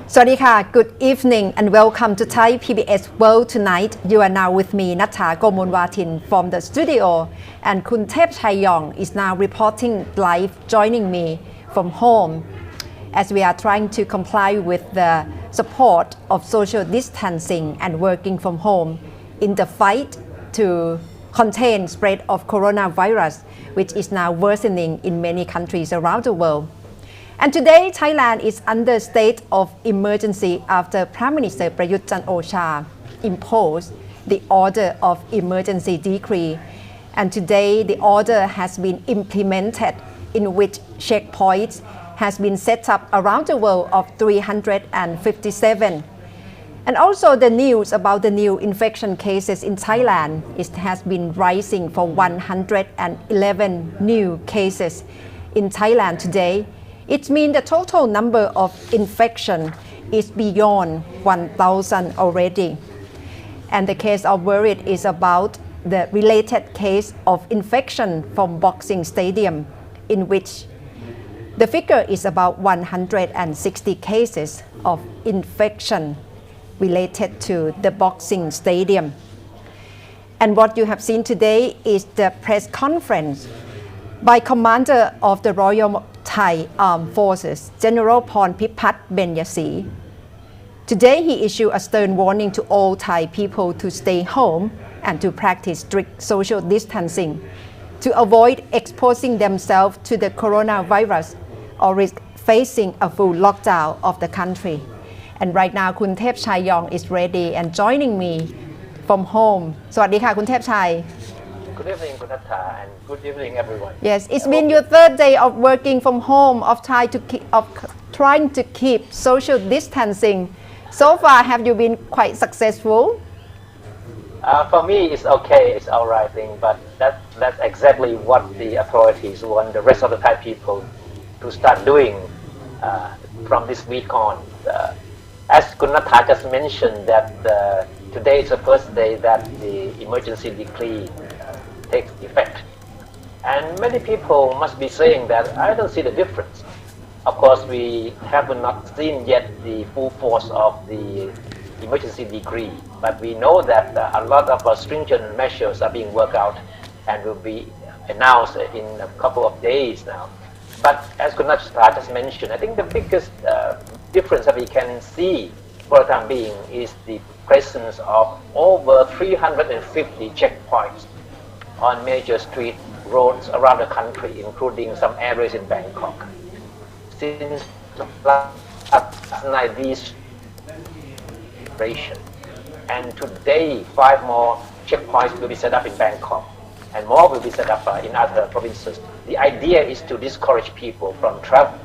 Swadika, good evening and welcome to Thai PBS World Tonight. You are now with me, Natha Gomonwatin from the studio, and Kun Thep Chayong is now reporting live, joining me from home as we are trying to comply with the support of social distancing and working from home in the fight to contain spread of coronavirus, which is now worsening in many countries around the world. And today, Thailand is under state of emergency after Prime Minister Prayut Chan-o-cha imposed the order of emergency decree. And today, the order has been implemented, in which checkpoints has been set up around the world of 357. And also the news about the new infection cases in Thailand, it has been rising for 111 new cases in Thailand today. It means the total number of infection is beyond 1,000 already. And the case of worry is about the related case of infection from boxing stadium, in which the figure is about 160 cases of infection related to the boxing stadium. And what you have seen today is the press conference by Commander of the Royal Thai Armed Forces, General Pornpipat Benyasi. Today he issued a stern warning to all Thai people to stay home and to practice strict social distancing to avoid exposing themselves to the coronavirus or risk facing a full lockdown of the country. And right now, Kun Thep Chayong is ready and joining me from home. Swadika, Kun Thep Chai. Good evening, Kun Natha, and good evening, everyone. Yes, it's been your third day of working from home, of trying to keep social distancing. So far, have you been quite successful? For me, it's okay, it's all right thing, but that's exactly what the authorities want the rest of the Thai people to start doing from this week on. As Kun Natha just mentioned, that today is the first day that the emergency decree takes effect. And many people must be saying that I don't see the difference. Of course, we have not seen yet the full force of the emergency decree, but we know that a lot of stringent measures are being worked out and will be announced in a couple of days now. But as Kun Natha just mentioned, I think the biggest difference that we can see for the time being is the presence of over 350 checkpoints on major street roads around the country, including some areas in Bangkok. Since last night, these operation, and today 5 more checkpoints will be set up in Bangkok, and more will be set up in other provinces. The idea is to discourage people from travel.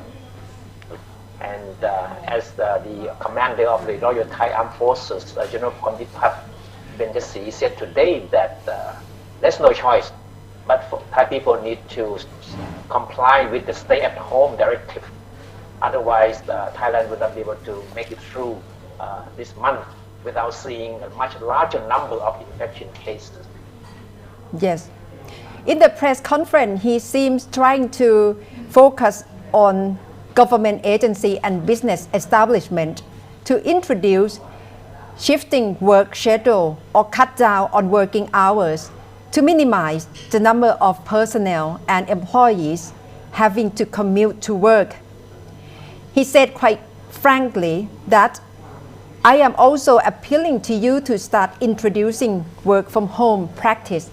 And as the commander of the Royal Thai Armed Forces, General Pornpipat Benyasi, said today that there's no choice, but Thai people need to comply with the stay-at-home directive. Otherwise, Thailand will not be able to make it through this month without seeing a much larger number of infection cases. Yes. In the press conference, he seems trying to focus on government agency and business establishment to introduce shifting work schedule or cut down on working hours to minimize the number of personnel and employees having to commute to work. He said quite frankly that I am also appealing to you to start introducing work from home practice.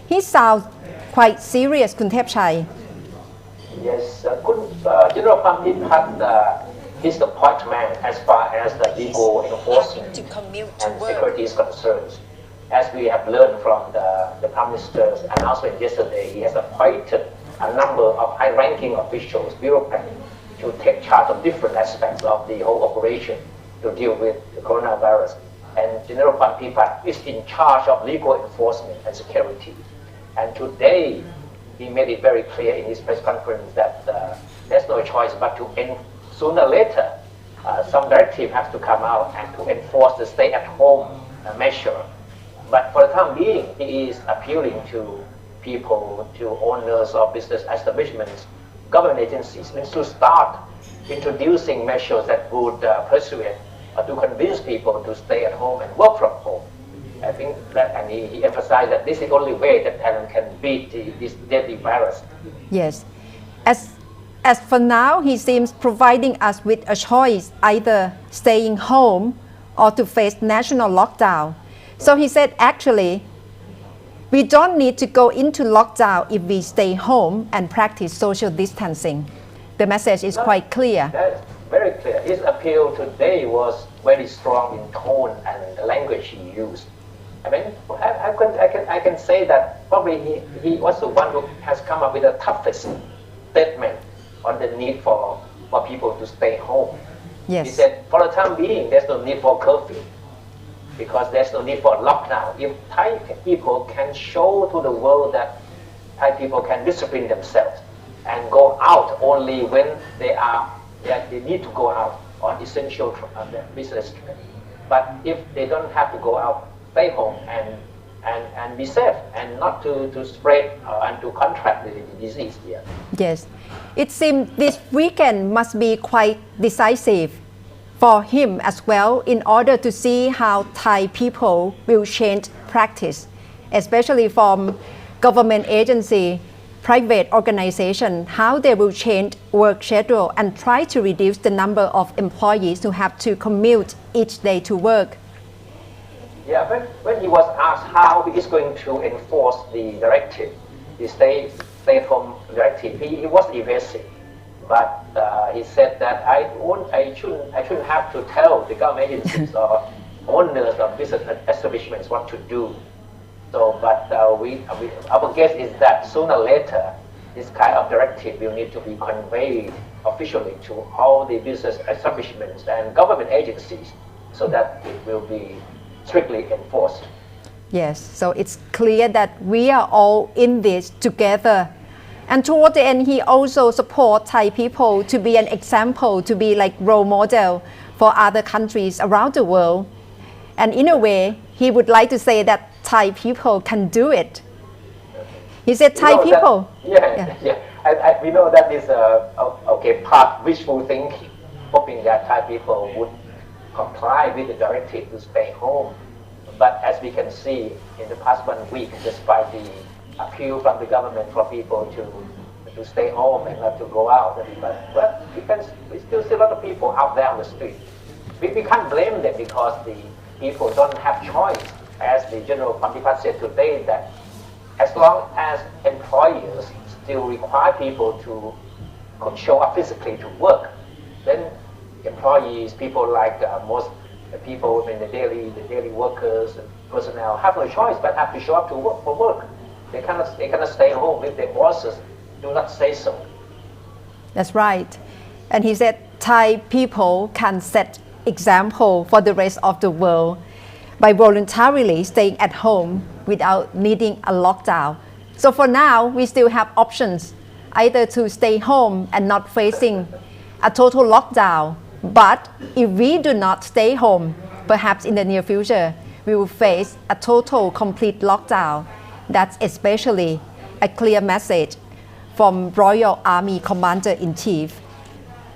He sounds quite serious, Kun Thep Chai. Yes, General Pornpipat, he's the point man as far as the legal enforcement and security is concerned. As we have learned from the Prime Minister's announcement yesterday, he has appointed a number of high-ranking officials, bureaucrats, to take charge of different aspects of the whole operation to deal with the coronavirus. And General Pornpipat is in charge of legal enforcement and security. And today, he made it very clear in his press conference that there's no choice but to sooner or later, some directive has to come out and to enforce the stay-at-home measure. But for the time being, he is appealing to people, to owners of business establishments, government agencies, to start introducing measures that would persuade or to convince people to stay at home and work from home. I think that, and he emphasized that this is the only way that Thailand can beat this deadly virus. Yes. As for now, he seems providing us with a choice, either staying home or to face national lockdown. So he said, actually, we don't need to go into lockdown if we stay home and practice social distancing. The message is quite clear. That's very clear. His appeal today was very strong in tone and the language he used. I mean, I can say that probably he was the one who has come up with the toughest statement on the need for people to stay home. Yes. He said, for the time being, there's no need for curfew because there's no need for lockdown. If Thai people can show to the world that Thai people can discipline themselves and go out only when they need to go out on essential business trip. But if they don't have to go out, stay home and be safe and not to spread and to contract the disease here. Yes. It seems this weekend must be quite decisive for him as well in order to see how Thai people will change practice, especially from government agency, private organization, how they will change work schedule and try to reduce the number of employees who have to commute each day to work. Yeah, when he was asked how he is going to enforce the directive, the stay at home directive, he was evasive. But he said that I shouldn't have to tell the government agencies or owners of business establishments what to do. So, but our guess is that sooner or later, this kind of directive will need to be conveyed officially to all the business establishments and government agencies so that it will be strictly enforced. Yes, so it's clear that we are all in this together. And toward the end, he also supports Thai people to be an example, to be like role model for other countries around the world. And in a way, he would like to say that Thai people can do it. He said Thai people. We know that is part wishful thinking, hoping that Thai people would comply with the directive to stay home. But as we can see in the past 1 week, despite the appeal from the government for people to stay home and not to go out, but we still see a lot of people out there on the street. We can't blame them because the people don't have choice. As the General Santitarn said today, that as long as employers still require people to show up physically to work, then employees, people like most people in the daily workers and personnel have no choice but have to show up to work for work. They cannot stay home if their bosses do not say so. That's right. And he said Thai people can set example for the rest of the world by voluntarily staying at home without needing a lockdown. So for now, we still have options, either to stay home and not facing a total lockdown. But if we do not stay home, perhaps in the near future, we will face a total, complete lockdown. That's especially a clear message from Royal Army Commander-in-Chief.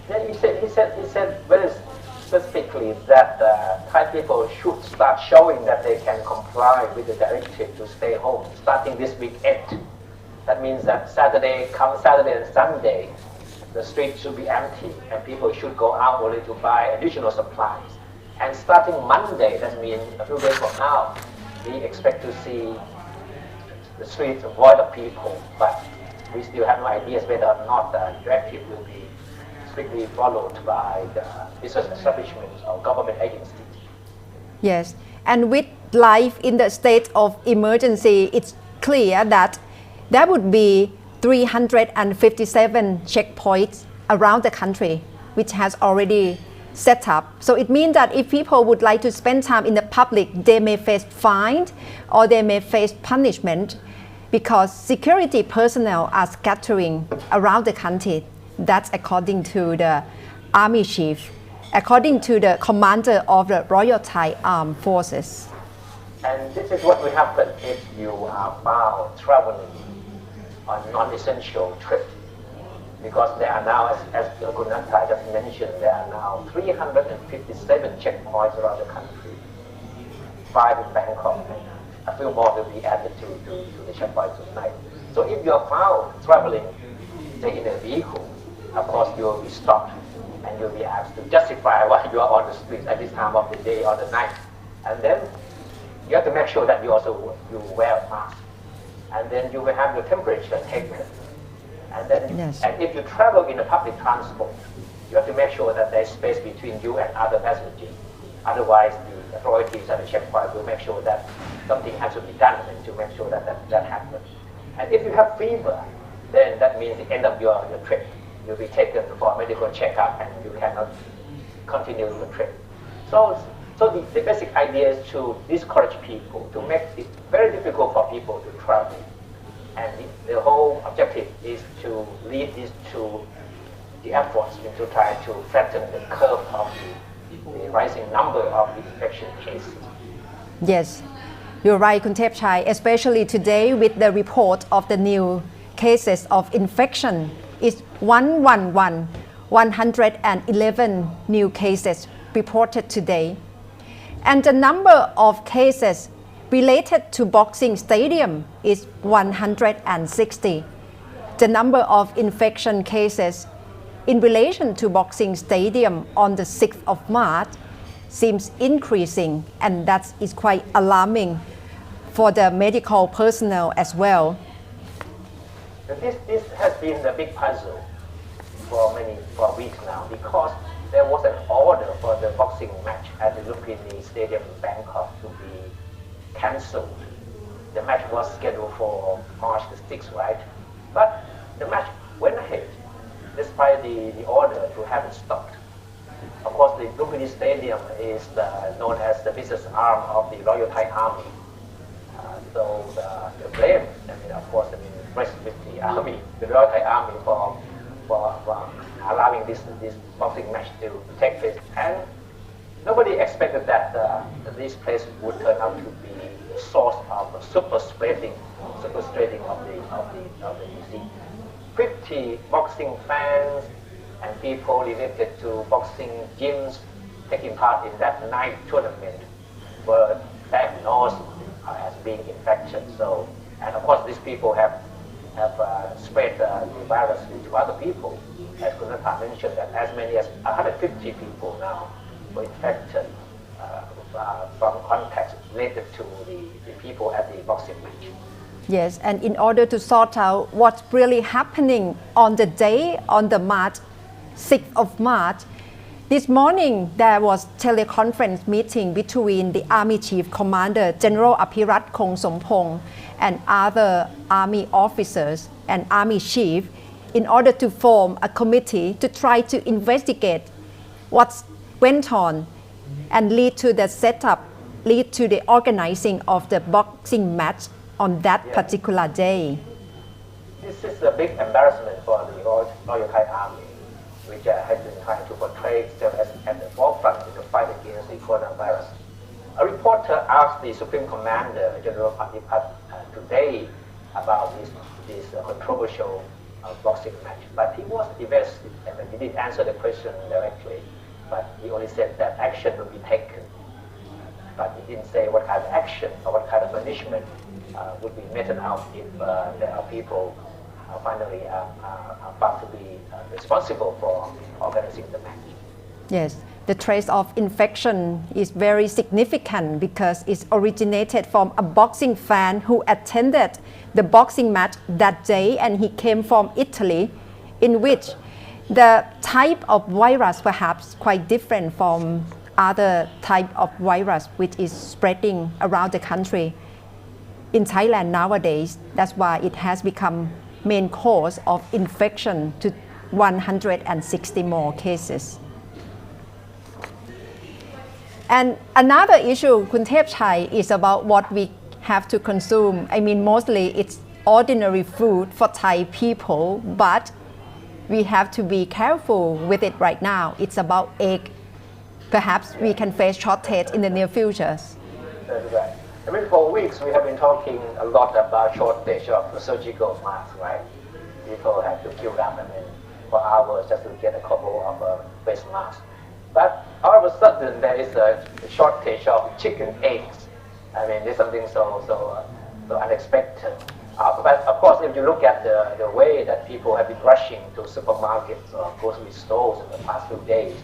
Yeah, he said very specifically that Thai people should start showing that they can comply with the directive to stay home starting this weekend. That means that Saturday and Sunday, the streets should be empty and people should go out only to buy additional supplies. And starting Monday, that means a few days from now, we expect to see the streets void of people, but we still have no ideas whether or not the directive will be strictly followed by the business establishments or government agencies. Yes, and with life in the state of emergency, it's clear that there would be 357 checkpoints around the country, which has already set up. So it means that if people would like to spend time in the public, they may face fine or they may face punishment because security personnel are scattering around the country. That's according to the Army Chief, according to the Commander of the Royal Thai Armed Forces. And this is what will happen if you are found traveling on non-essential trip. because there are now, as Kunanthai just mentioned, there are now 357 checkpoints around the country, 5 in Bangkok, and a few more will be added to the checkpoint tonight. So if you are found traveling, say in a vehicle, of course you will be stopped and you'll be asked to justify why you are on the street at this time of the day or the night. And then you have to make sure that you wear a mask. And then you will have your temperature taken. And then and if you travel in a public transport, you have to make sure that there is space between you and other passengers. Otherwise, the authorities at the checkpoint will make sure that something has to be done and to make sure that happens. And if you have fever, then that means the end of your trip. You'll be taken for a medical checkup and you cannot continue your trip. So the basic idea is to discourage people, to make it very difficult for people to travel. And the whole objective is to lead this to the efforts to try to flatten the curve of the rising number of infection cases. Yes, you're right, Kun Thepchai, especially today with the report of the new cases of infection is 111 new cases reported today. And the number of cases related to boxing stadium is 160. The number of infection cases in relation to boxing stadium on the 6th of March seems increasing, and that is quite alarming for the medical personnel as well. This has been the big puzzle for weeks now, because there was an order for the boxing match at the Lumpini Stadium in Bangkok to be cancelled. The match was scheduled for March the 6th, right? But the match went ahead despite the order to have it stopped. Of course, the Lumpini Stadium is known as the business arm of the Royal Thai Army. So the blame, rests with the army, the Royal Thai Army for allowing this boxing match to take place. And nobody expected that this place would turn out to be the source of super spreading of the disease. 50 boxing fans and people related to boxing gyms taking part in that night tournament were diagnosed as being infected. So, and of course, these people have spread the virus to other people. As Kunanthai mentioned, that as many as 150 people now were infected from contacts related to the people at the boxing match. Yes, and in order to sort out what's really happening on the day, on the 6th of March, this morning there was teleconference meeting between the Army Chief Commander General Apirat Kongsompong and other Army officers and Army Chief in order to form a committee to try to investigate what went on and lead to the organizing of the boxing match on that particular day. This is a big embarrassment for the Royal Thai Army, which has been trying to portray itself as at the forefront in the fight against the coronavirus. A reporter asked the Supreme Commander, General Santitarn today about this controversial boxing match, but he was evasive and he didn't answer the question directly, but he only said that action will be taken. But he didn't say what kind of action or what kind of punishment would be meted out if there are people finally found to be responsible for organizing the match. Yes, the trace of infection is very significant because it originated from a boxing fan who attended the boxing match that day, and he came from Italy, in which the type of virus perhaps quite different from other type of virus which is spreading around the country. In Thailand nowadays, that's why it has become main cause of infection to 160 more cases. And another issue, Kun Thepchai, is about what we have to consume. Mostly it's ordinary food for Thai people, but we have to be careful with it right now. It's about egg. Perhaps we can face shortage in the near future. That's right. For weeks we have been talking a lot about shortage of surgical masks, right? People have to queue up for hours just to get a couple of face masks. But all of a sudden, there is a shortage of chicken eggs. I mean, it's something so unexpected. But of course, if you look at the way that people have been rushing to supermarkets or grocery stores in the past few days,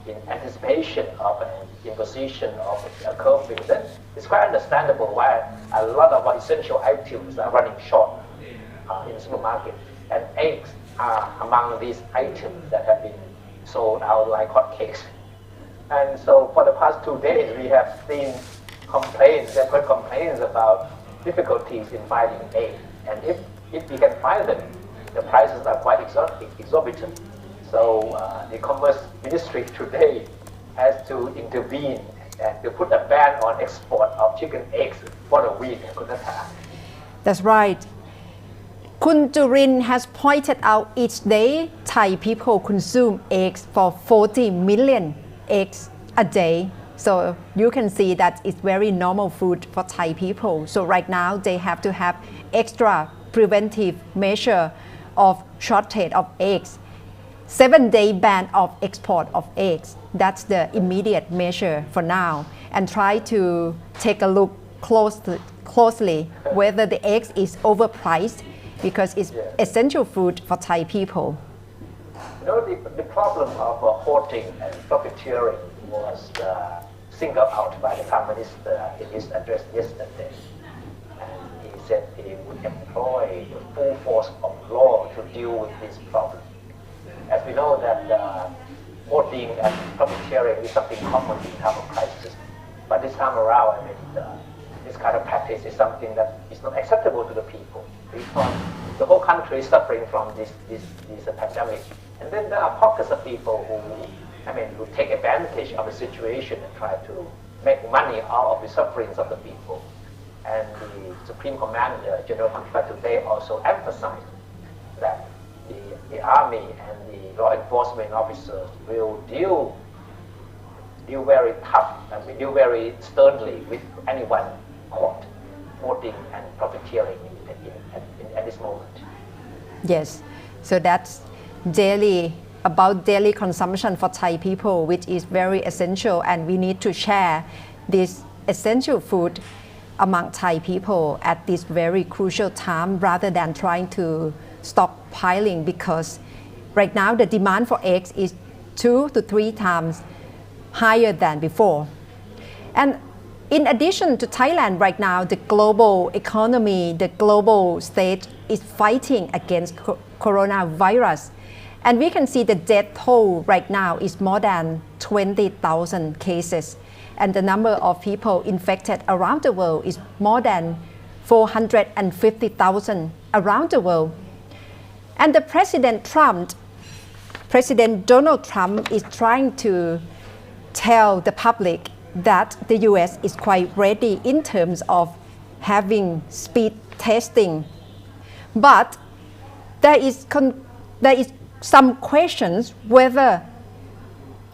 in anticipation of an imposition of a curfew, then it's quite understandable why a lot of essential items are running short in the supermarket. And eggs are among these items that have been sold out like hotcakes. And so for the past 2 days, we have seen separate complaints about difficulties in finding eggs. And if we can find them, the prices are quite exorbitant. So the Commerce Ministry today has to intervene and to put a ban on export of chicken eggs for a week. That's right. Kun Jurin has pointed out each day Thai people consume eggs for 40 million eggs a day. So you can see that it's very normal food for Thai people. So right now they have to have extra preventive measure of shortage of eggs. 7-day ban of export of eggs. That's the immediate measure for now. And try to take a look closely whether the eggs is overpriced because it's essential food for Thai people. You know, the problem of hoarding and profiteering was singled out by the Prime Minister in his address yesterday. And he said he would employ the full force of law to deal with this problem. As we know that hoarding and profiteering is something common in time of crisis. But this time around, I mean, this kind of practice is something that is not acceptable to the people because the whole country is suffering from this pandemic. And then there are pockets of people who take advantage of the situation and try to make money out of the sufferings of the people. And the Supreme Commander, General Contra today also emphasized that the army and the law enforcement officers will deal very tough and deal very sternly with anyone caught hoarding and profiteering at this moment. Yes, so that's about daily consumption for Thai people, which is very essential, and we need to share this essential food among Thai people at this very crucial time rather than trying to stop piling, because right now the demand for eggs is 2 to 3 times higher than before. And in addition to Thailand right now, the global economy, the global stage is fighting against coronavirus. And we can see the death toll right now is more than 20,000 cases. And the number of people infected around the world is more than 450,000 around the world. And the President Donald Trump is trying to tell the public that the US is quite ready in terms of having speed testing. But there is some questions whether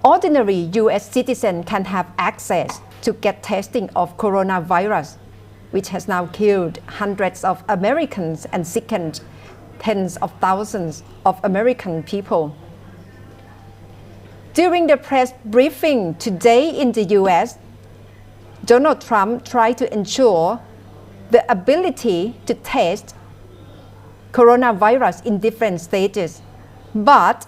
ordinary US citizens can have access to get testing of coronavirus, which has now killed hundreds of Americans and sickened tens of thousands of American people. During the press briefing today in the US, Donald Trump tried to ensure the ability to test coronavirus in different stages, but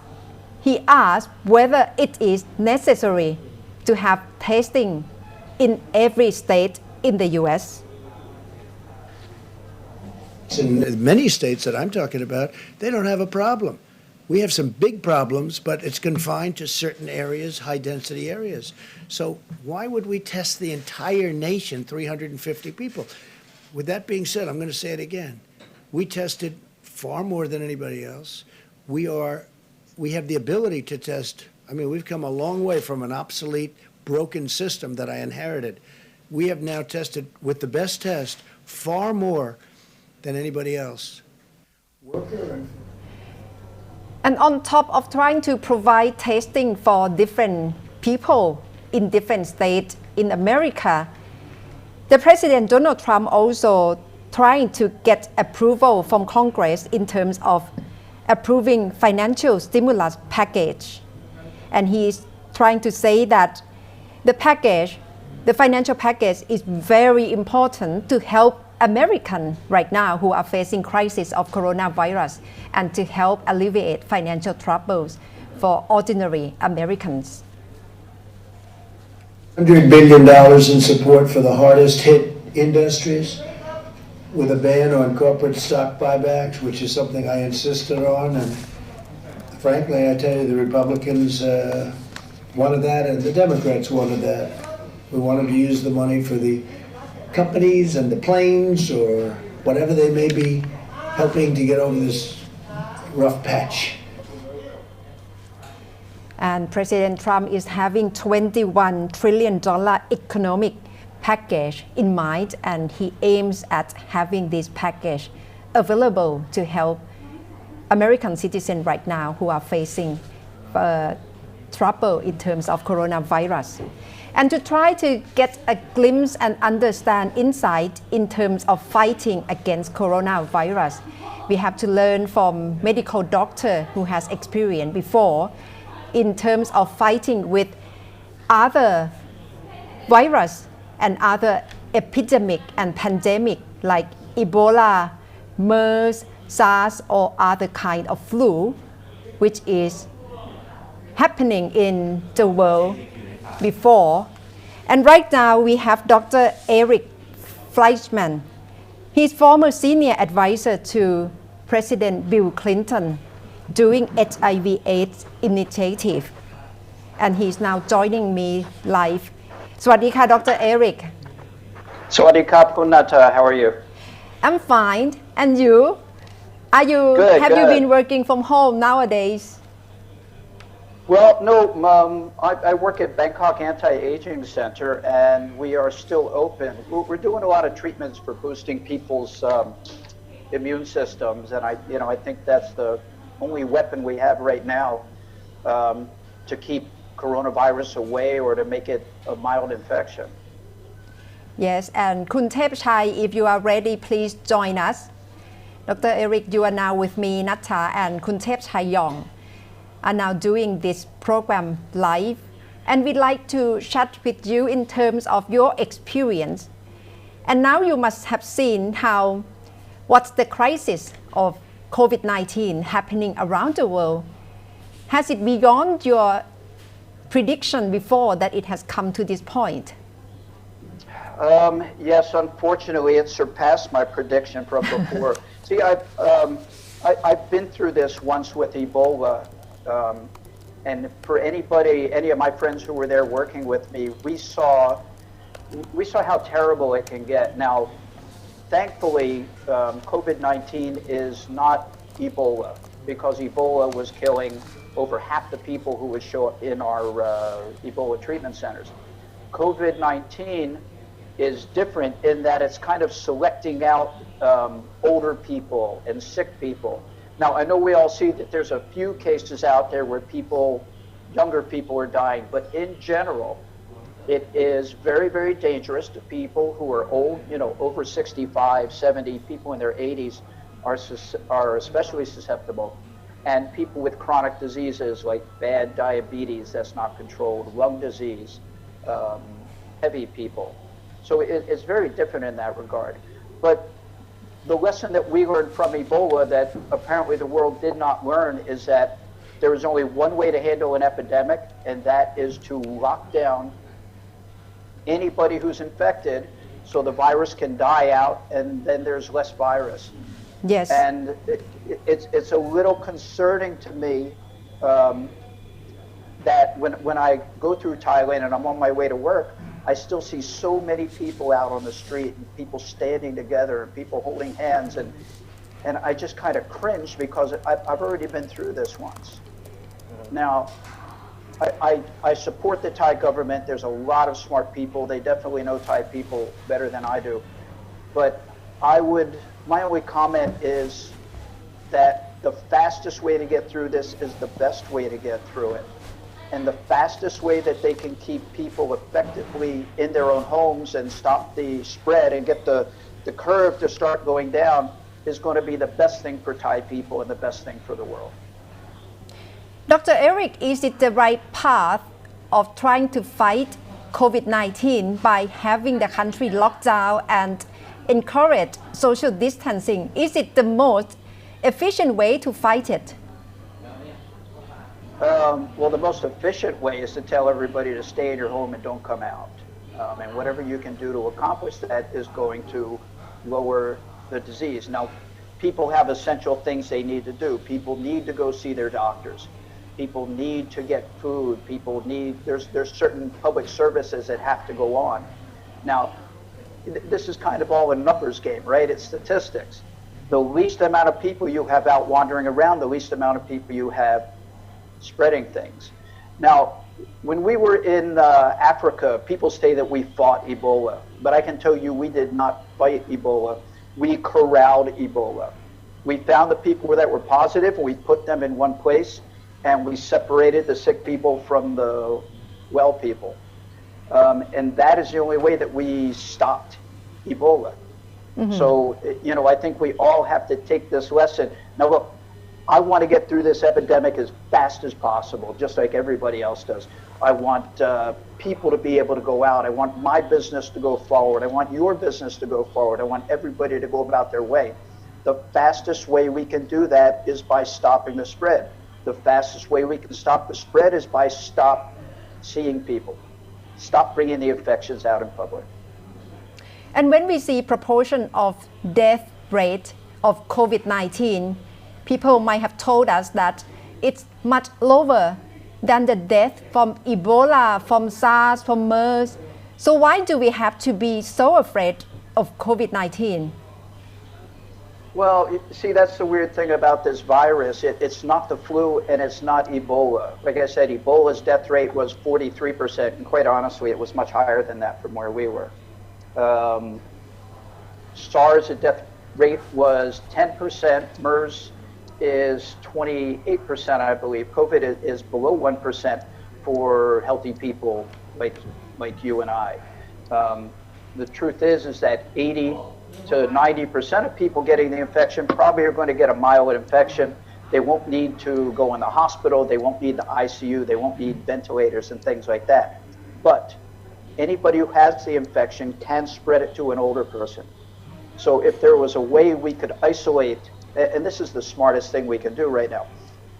he asked whether it is necessary to have testing in every state in the US. In many states that I'm talking about, they don't have a problem. We have some big problems, but it's confined to certain areas, high-density areas. So why would we test the entire nation, 350 people? With that being said, I'm going to say it again. We tested far more than anybody else. We have the ability to test. I mean, we've come a long way from an obsolete, broken system that I inherited. We have now tested with the best test far more than anybody else. And on top of trying to provide testing for different people in different states in America, the President Donald Trump also trying to get approval from Congress in terms of approving financial stimulus package. And he is trying to say that the financial package is very important to help Americans right now who are facing crisis of coronavirus and to help alleviate financial troubles for ordinary Americans. $100 billion in support for the hardest hit industries with a ban on corporate stock buybacks, which is something I insisted on. And frankly, I tell you, the Republicans wanted that and the Democrats wanted that. We wanted to use the money for the companies and the planes or whatever they may be helping to get over this rough patch. And President Trump is having $21 trillion economic package in mind, and he aims at having this package available to help American citizens right now who are facing trouble in terms of coronavirus. And to try to get a glimpse and understand insight in terms of fighting against coronavirus, we have to learn from medical doctor who has experience before in terms of fighting with other virus and other epidemic and pandemic like Ebola, MERS, SARS, or other kind of flu, which is happening in the world before. And right now we have Dr. Erik Fleischman. He's former senior advisor to President Bill Clinton doing HIV/AIDS initiative, and he's now joining me live. สวัสดีค่ะ Dr. Erik. สวัสดีครับคุณนัท How are you? I'm fine. And you? Good, Have you good. been working from home nowadays? Well, no, I work at Bangkok Anti-Aging Center, and we are still open. We're doing a lot of treatments for boosting people's immune systems, and I think that's the only weapon we have right now to keep coronavirus away or to make it a mild infection. Yes, and Kun Thepchai, if you are ready, please join us. Dr. Erik, you are now with me, Natha, and Kun Thepchai Yong are now doing this program live, and we'd like to chat with you in terms of your experience. And now you must have seen what's the crisis of COVID-19 happening around the world. Has it beyond your prediction before that it has come to this point? Yes, unfortunately, it surpassed my prediction from before. See, I've been through this once with Ebola, and for any of my friends who were there working with me, we saw how terrible it can get. Now, thankfully, COVID-19 is not Ebola, because Ebola was killing over half the people who would show up in our Ebola treatment centers. COVID-19 is different in that it's kind of selecting out older people and sick people. Now, I know we all see that there's a few cases out there where younger people are dying, but in general, it is very, very dangerous to people who are old, over 65, 70, people in their 80s are especially susceptible. And people with chronic diseases like bad diabetes that's not controlled, lung disease, heavy people. So it's very different in that regard. But the lesson that we learned from Ebola that apparently the world did not learn is that there is only one way to handle an epidemic, and that is to lock down anybody who's infected so the virus can die out and then there's less virus. Yes. And it's a little concerning to me that when I go through Thailand and I'm on my way to work, I still see so many people out on the street and people standing together and people holding hands, and I just kind of cringe because I've already been through this once. Now, I support the Thai government. There's a lot of smart people. They definitely know Thai people better than I do. But my only comment is that the fastest way to get through this is the best way to get through it. And the fastest way that they can keep people effectively in their own homes and stop the spread and get the curve to start going down is going to be the best thing for Thai people and the best thing for the world. Dr. Erik, is it the right path of trying to fight COVID-19 by having the country locked down and encourage social distancing? Is it the most efficient way to fight it? Well, the most efficient way is to tell everybody to stay in your home and don't come out. And whatever you can do to accomplish that is going to lower the disease. Now, people have essential things they need to do. People need to go see their doctors. People need to get food. People need, there's certain public services that have to go on. Now, this is kind of all a numbers game, right? It's statistics. The least amount of people you have out wandering around, the least amount of people you have spreading things. Now, when we were in Africa, people say that we fought Ebola, but I can tell you we did not fight Ebola. We corralled Ebola. We found the people that were positive, we put them in one place, and we separated the sick people from the well people. And that is the only way that we stopped Ebola. Mm-hmm. So, I think we all have to take this lesson. Now, look, I want to get through this epidemic as fast as possible, just like everybody else does. I want people to be able to go out. I want my business to go forward. I want your business to go forward. I want everybody to go about their way. The fastest way we can do that is by stopping the spread. The fastest way we can stop the spread is by stop seeing people. Stop bringing the infections out in public. And when we see proportion of death rate of COVID-19, people might have told us that it's much lower than the death from Ebola, from SARS, from MERS. So why do we have to be so afraid of COVID-19? Well, see, that's the weird thing about this virus. It's not the flu and it's not Ebola. Like I said, Ebola's death rate was 43%, and quite honestly, it was much higher than that from where we were. SARS' death rate was 10%, MERS is 28%, I believe. COVID is below 1% for healthy people like you and I. The truth is that 80 to 90% of people getting the infection probably are going to get a mild infection. They won't need to go in the hospital. They won't need the ICU. They won't need ventilators and things like that. But anybody who has the infection can spread it to an older person. So if there was a way we could isolate, and this is the smartest thing we can do right now,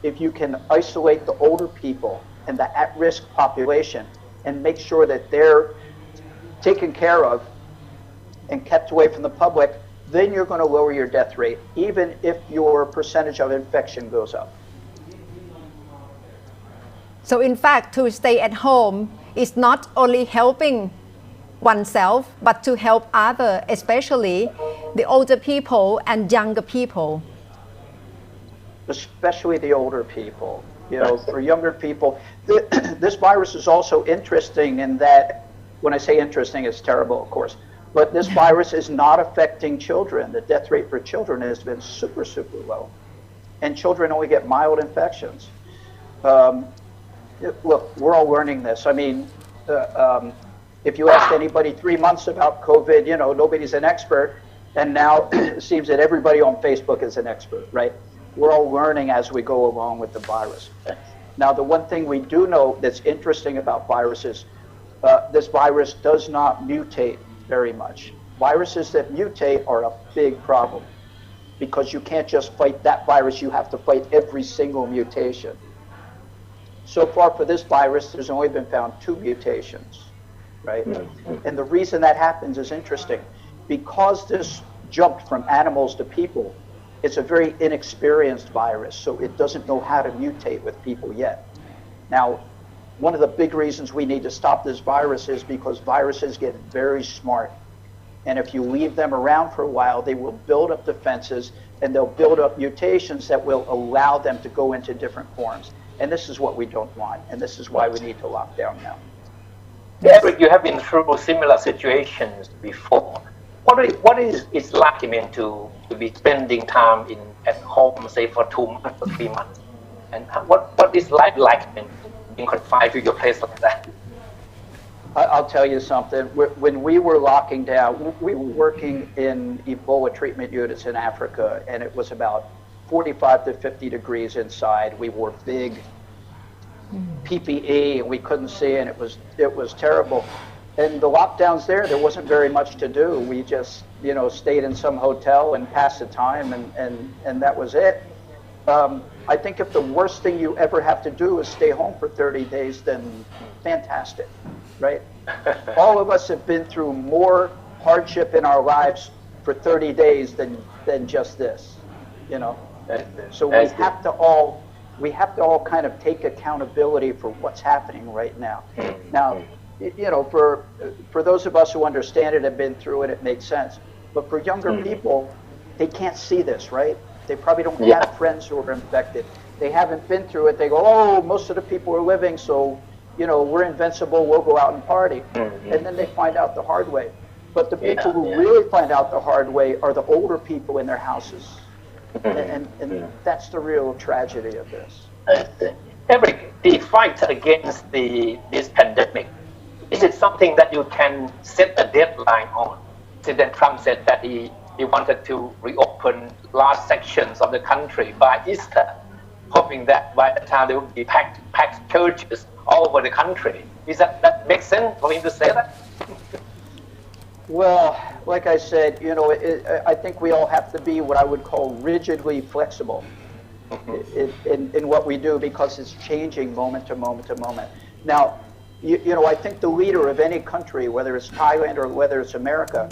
if you can isolate the older people and the at-risk population and make sure that they're taken care of and kept away from the public, then you're going to lower your death rate, even if your percentage of infection goes up. So in fact, to stay at home is not only helping oneself, but to help others, especially the older people and younger people. Especially the older people. For younger people, this virus is also interesting in that, when I say interesting, it's terrible, of course, but this virus is not affecting children. The death rate for children has been super, super low. And children only get mild infections. Look, we're all learning this. I mean, if you asked anybody 3 months about COVID, nobody's an expert. And now it seems that everybody on Facebook is an expert, right? We're all learning as we go along with the virus. Now, the one thing we do know that's interesting about viruses, this virus does not mutate very much. Viruses that mutate are a big problem because you can't just fight that virus, you have to fight every single mutation. So far for this virus, there's only been found 2 mutations, right? And the reason that happens is interesting. Because this jumped from animals to people, it's a very inexperienced virus, so it doesn't know how to mutate with people yet. Now, one of the big reasons we need to stop this virus is because viruses get very smart. And if you leave them around for a while, they will build up defenses and they'll build up mutations that will allow them to go into different forms. And this is what we don't want. And this is why we need to lock down now. Erik, you have been through similar situations before. What is it's like, to be spending time at home, say for 2 months or 3 months? And what is life like being confined to your place like that? I'll tell you something. When we were locking down, we were working in Ebola treatment units in Africa, and it was about 45 to 50 degrees inside. We wore big PPE, and we couldn't see, and it was terrible. And the lockdowns there wasn't very much to do. We just, stayed in some hotel and passed the time, and that was it. I think if the worst thing you ever have to do is stay home for 30 days, then fantastic, right? All of us have been through more hardship in our lives for 30 days than just this, So we have to all kind of take accountability for what's happening right now. Now, for those of us who understand it, have been through it, it makes sense. But for younger people, they can't see this, right? They probably don't have friends who are infected. They haven't been through it. They go, oh, most of the people are living, so, we're invincible, we'll go out and party. And then they find out the hard way. But the people who really find out the hard way are the older people in their houses. And that's the real tragedy of this. Erik, the fight against this pandemic, is it something that you can set a deadline on? President Trump said that he wanted to reopen large sections of the country by Easter, hoping that by the time there will be packed churches all over the country. Is that makes sense for him to say that? Well, like I said, I think we all have to be what I would call rigidly flexible in what we do, because it's changing moment to moment to moment. Now, I think the leader of any country, whether it's Thailand or whether it's America,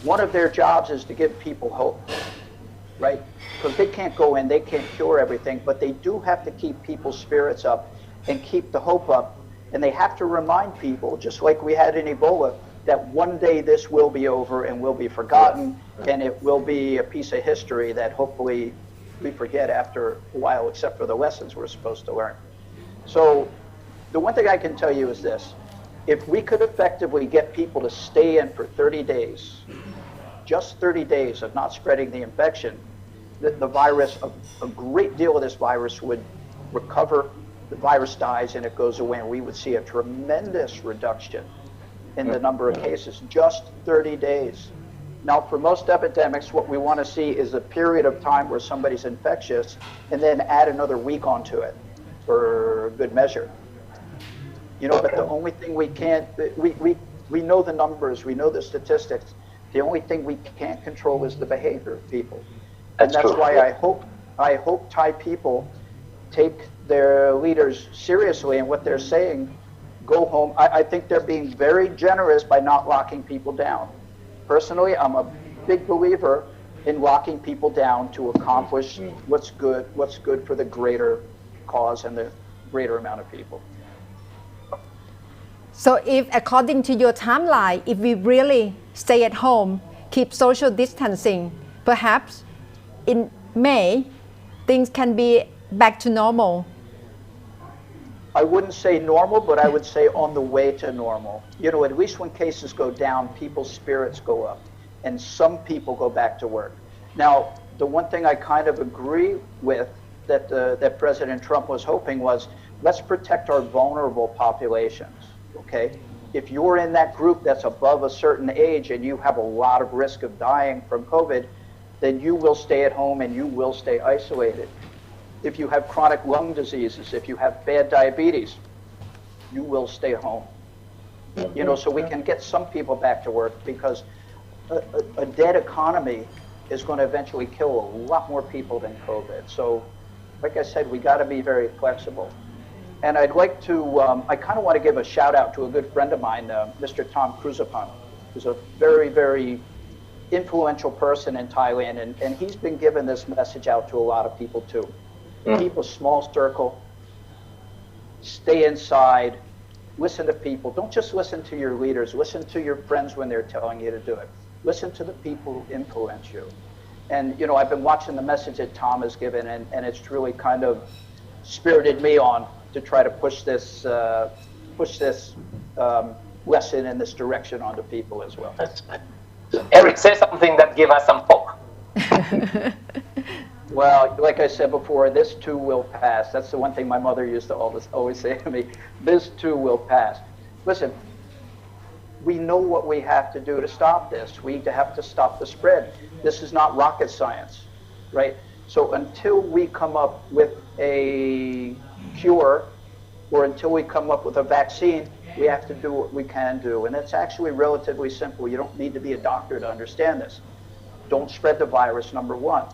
one of their jobs is to give people hope, right? Because they can't go in, they can't cure everything, but they do have to keep people's spirits up and keep the hope up. And they have to remind people, just like we had in Ebola, that one day this will be over and will be forgotten, and it will be a piece of history that hopefully we forget after a while, except for the lessons we're supposed to learn. So the one thing I can tell you is this: if we could effectively get people to stay in for 30 days, just 30 days of not spreading the infection, the virus, a great deal of this virus would recover, the virus dies and it goes away, and we would see a tremendous reduction in the number of cases, just 30 days. Now, for most epidemics, what we want to see is a period of time where somebody's infectious and then add another week onto it for good measure. But the only thing we can't, we know the numbers, we know the statistics. The only thing we can't control is the behavior of people. And that's why I hope Thai people take their leaders seriously and what they're saying. Go home. I think they're being very generous by not locking people down. Personally, I'm a big believer in locking people down to accomplish what's good for the greater cause and the greater amount of people. So if, according to your timeline, if we really stay at home, keep social distancing, perhaps in May, things can be back to normal. I wouldn't say normal, but I would say on the way to normal. At least when cases go down, people's spirits go up, and some people go back to work. Now, the one thing I kind of agree with that President Trump was hoping was, let's protect our vulnerable populations, okay? If you're in that group that's above a certain age and you have a lot of risk of dying from COVID, then you will stay at home and you will stay isolated. If you have chronic lung diseases, if you have bad diabetes, you will stay home. So we can get some people back to work, because a dead economy is going to eventually kill a lot more people than COVID. So, like I said, we got to be very flexible. And I'd like to, I kind of want to give a shout out to a good friend of mine, Mr. Tom Cruzapan, who's a very, very influential person in Thailand, and he's been giving this message out to a lot of people too. Keep a small circle, stay inside, listen to people. Don't just listen to your leaders, listen to your friends when they're telling you to do it. Listen to the people who influence you. And I've been watching the message that Tom has given, and it's really kind of spirited me on to try to push this lesson in this direction onto people as well. Erik, say something that give us some hope. Well, like I said before, this too will pass. That's the one thing my mother used to always say to me. This too will pass. Listen, we know what we have to do to stop this. We have to stop the spread. This is not rocket science, right? So until we come up with a cure or until we come up with a vaccine, we have to do what we can do. And it's actually relatively simple. You don't need to be a doctor to understand this. Don't spread the virus, number one.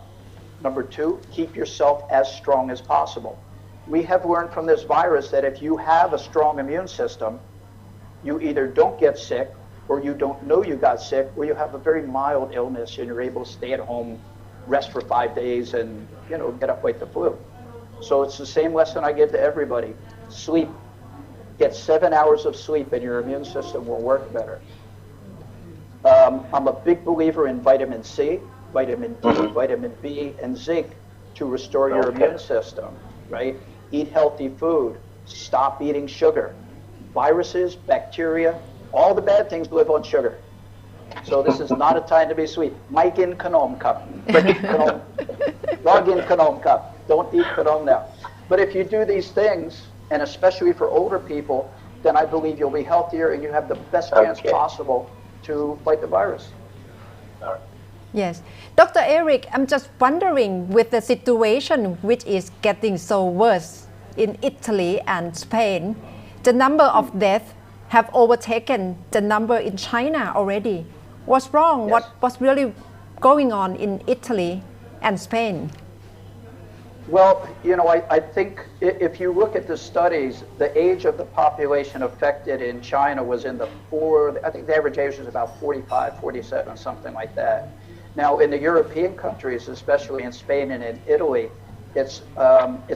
Number two, keep yourself as strong as possible. We have learned from this virus that if you have a strong immune system, you either don't get sick or you don't know you got sick, or you have a very mild illness and you're able to stay at home, rest for 5 days and, get up like the flu. So it's the same lesson I give to everybody. Sleep. Get 7 hours of sleep and your immune system will work better. I'm a big believer in vitamin C, vitamin D, vitamin B, and zinc to restore your immune system, right? Eat healthy food. Stop eating sugar. Viruses, bacteria, all the bad things live on sugar. So this is not a time to be sweet. Maikin kanom cup. Login kanom cup. Don't eat kanom now. But if you do these things, and especially for older people, then I believe you'll be healthier and you have the best chance possible to fight the virus. All right. Yes. Dr. Erik, I'm just wondering, with the situation which is getting so worse in Italy and Spain, the number of deaths have overtaken the number in China already. What's wrong? Yes. What's really going on in Italy and Spain? Well, I think if you look at the studies, the age of the population affected in China was in I think the average age was about 45, 47, something like that. Now, in the European countries, especially in Spain and in Italy, it's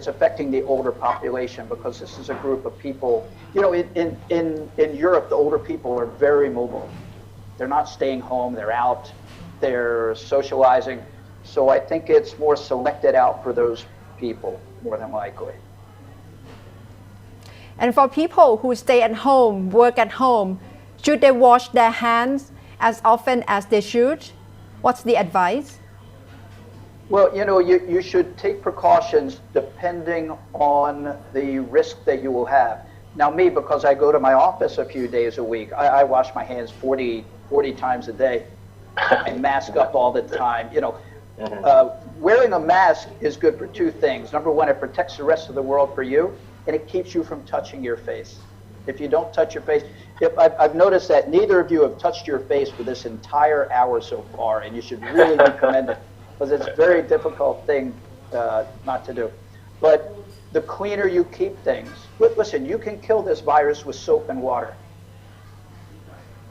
affecting the older population because this is a group of people. In Europe, the older people are very mobile. They're not staying home. They're out. They're socializing. So I think it's more selected out for those people, more than likely. And for people who stay at home, work at home, should they wash their hands as often as they should? What's the advice? Well, you should take precautions depending on the risk that you will have. Now, me, because I go to my office a few days a week, I wash my hands 40 times a day. I mask up all the time. Wearing a mask is good for two things. Number one, it protects the rest of the world for you, and it keeps you from touching your face. If you don't touch your face, I've noticed that neither of you have touched your face for this entire hour so far, and you should really be commended, because it's a very difficult thing not to do. But the cleaner you keep things, listen, you can kill this virus with soap and water,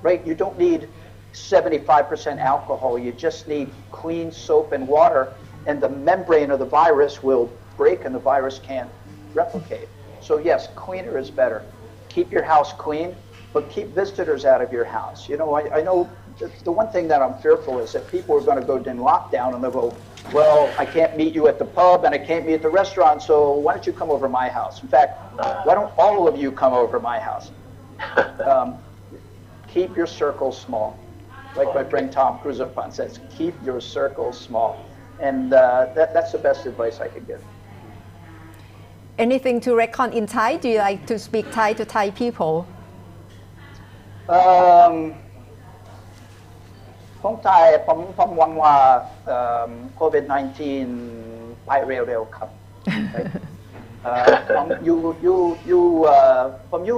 right? You don't need 75% alcohol. You just need clean soap and water, and the membrane of the virus will break and the virus can't replicate. So yes, cleaner is better. Keep your house clean, but keep visitors out of your house. I know the one thing that I'm fearful is that people are going to go in lockdown and they'll go, well, I can't meet you at the pub and I can't meet at the restaurant, so why don't you come over my house? In fact, why don't all of you come over my house? Keep your circle small. Like my friend Tom Cruise says, keep your circle small. And that's the best advice I could give. Anything to reckon in Thai? Do you like to speak Thai to Thai people? ผมไทยผมหวังว่าโควิด -19 ไปเร็วๆครับ ผมอยู่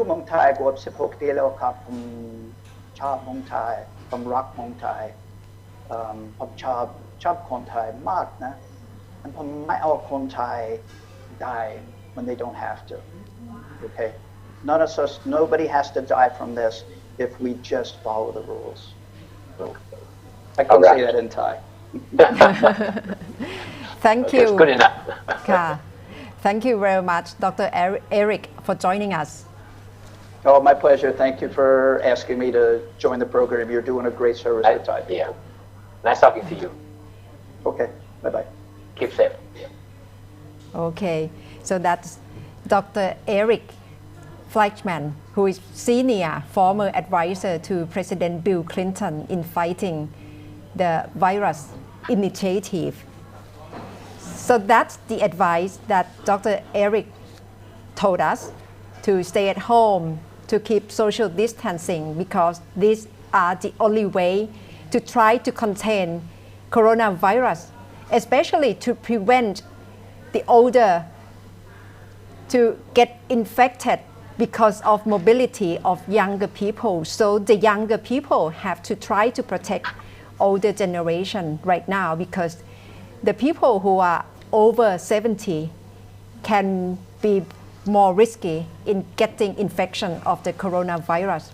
เมืองไทยกว่า16 ปีแล้วครับผมชอบเมืองไทยผมรักเมืองไทยผมชอบคนไทยมากนะผมไม่เอาคนไทยได้ when they don't have to. Okay, nobody has to die from this if we just follow the rules. I can say that in Thai. Thank you. That's good enough. Thank you very much, Dr. Erik, for joining us. Oh, my pleasure. Thank you for asking me to join the program. You're doing a great service for Thai people. Yeah. Nice talking to you. Okay, bye-bye. Keep safe. Okay, so that's Dr. Erik Fleischman, who is senior former advisor to President Bill Clinton in fighting the virus initiative. So that's the advice that Dr. Erik told us, to stay at home, to keep social distancing because these are the only way to try to contain coronavirus, especially to prevent the older to get infected because of mobility of younger people. So the younger people have to try to protect older generation right now because the people who are over 70 can be more risky in getting infection of the coronavirus.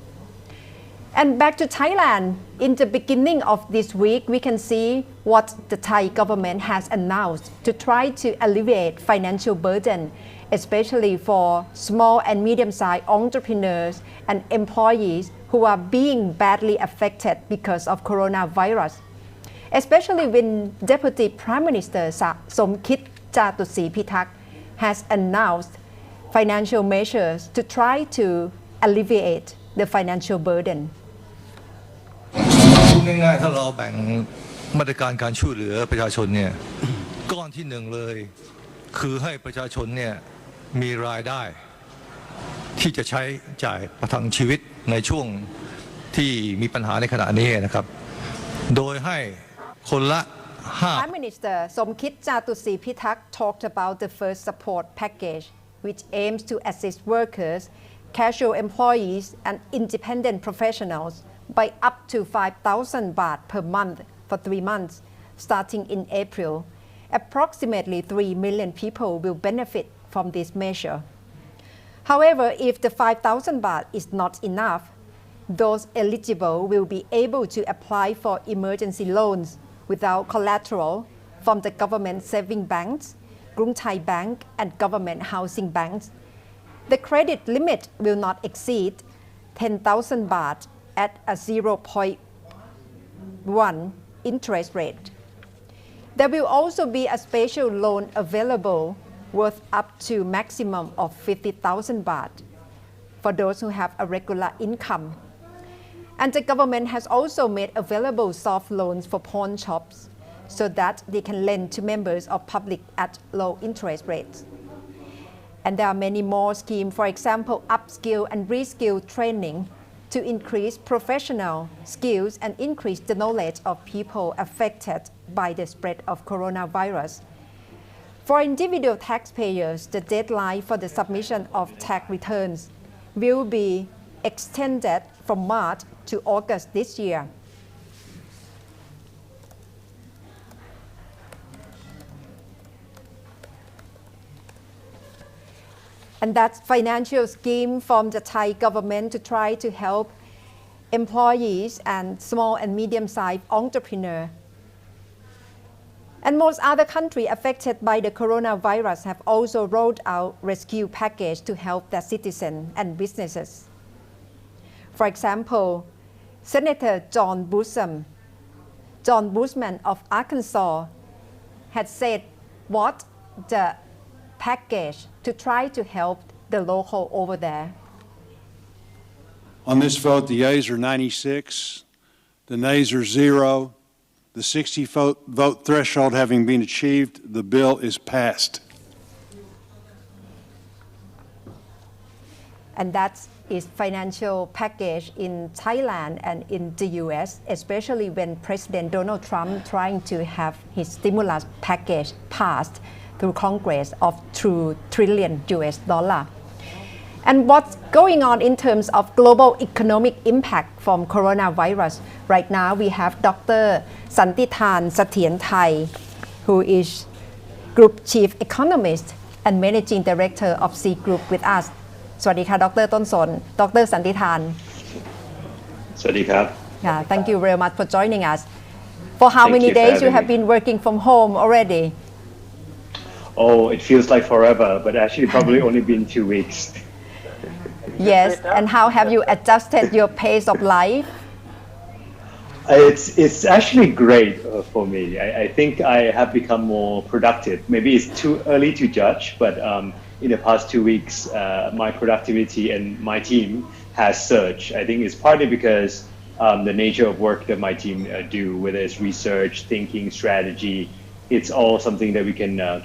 And back to Thailand, in the beginning of this week, we can see what the Thai government has announced to try to alleviate financial burden, especially for small and medium-sized entrepreneurs and employees who are being badly affected because of coronavirus. Especially when Deputy Prime Minister Somkit Jatusipitak has announced financial measures to try to alleviate the financial burden. พูดง่ายๆถ้าเราแบ่งมาตรการการช่วยเหลือประชาชนเนี่ยก้อนที่หนึ่งเลยคือให้ประชาชนเนี่ยมีรายได้ที่จะใช้จ่ายประทังชีวิตในช่วงที่มีปัญหาในขณะนี้นะครับโดยให้คนละPrime Minister Somkit Jatusipitak talked about the first support package which aims to assist workers, casual employees and independent professionals by up to 5,000 baht per month for 3 months starting in April. Approximately 3 million people will benefit from this measure. However, if the 5,000 baht is not enough, those eligible will be able to apply for emergency loans without collateral from the government saving banks, Krung Thai Bank and government housing banks. The credit limit will not exceed 10,000 baht at a 0.1 interest rate. There will also be a special loan available worth up to maximum of 50,000 baht for those who have a regular income. And the government has also made available soft loans for pawn shops so that they can lend to members of public at low interest rates. And there are many more schemes, for example, upskill and reskill training to increase professional skills and increase the knowledge of people affected by the spread of coronavirus. For individual taxpayers, the deadline for the submission of tax returns will be extended from March to August this year. And that's financial scheme from the Thai government to try to help employees and small and medium-sized entrepreneurs. And most other countries affected by the coronavirus have also rolled out rescue package to help their citizens and businesses. For example, Senator John Busman of Arkansas had said what the package to try to help the local over there. On this vote, the yeas are 96, the nays are 0. The 60 vote threshold having been achieved, the bill is passed. And that is financial package in Thailand and in the US, especially when President Donald Trump trying to have his stimulus package passed through Congress of $2 trillion. And what's going on in terms of global economic impact from coronavirus? Right now we have Dr.Santitarn Sathirathai, who is Group Chief Economist and Managing Director of C Group with us. สวัสดีค่ะ Dr. ต้นสน Dr. Santitarn สวัสดีครับ Yeah, thank you very much for joining us. For how many days you have been working from home already? Oh, it feels like forever, but actually probably only been 2 weeks. Yes, and how have you adjusted your pace of life? It's actually great for me. I think I have become more productive. Maybe it's too early to judge, but in the past 2 weeks, my productivity and my team has surged. I think it's partly because the nature of work that my team do, whether it's research, thinking, strategy, it's all something that we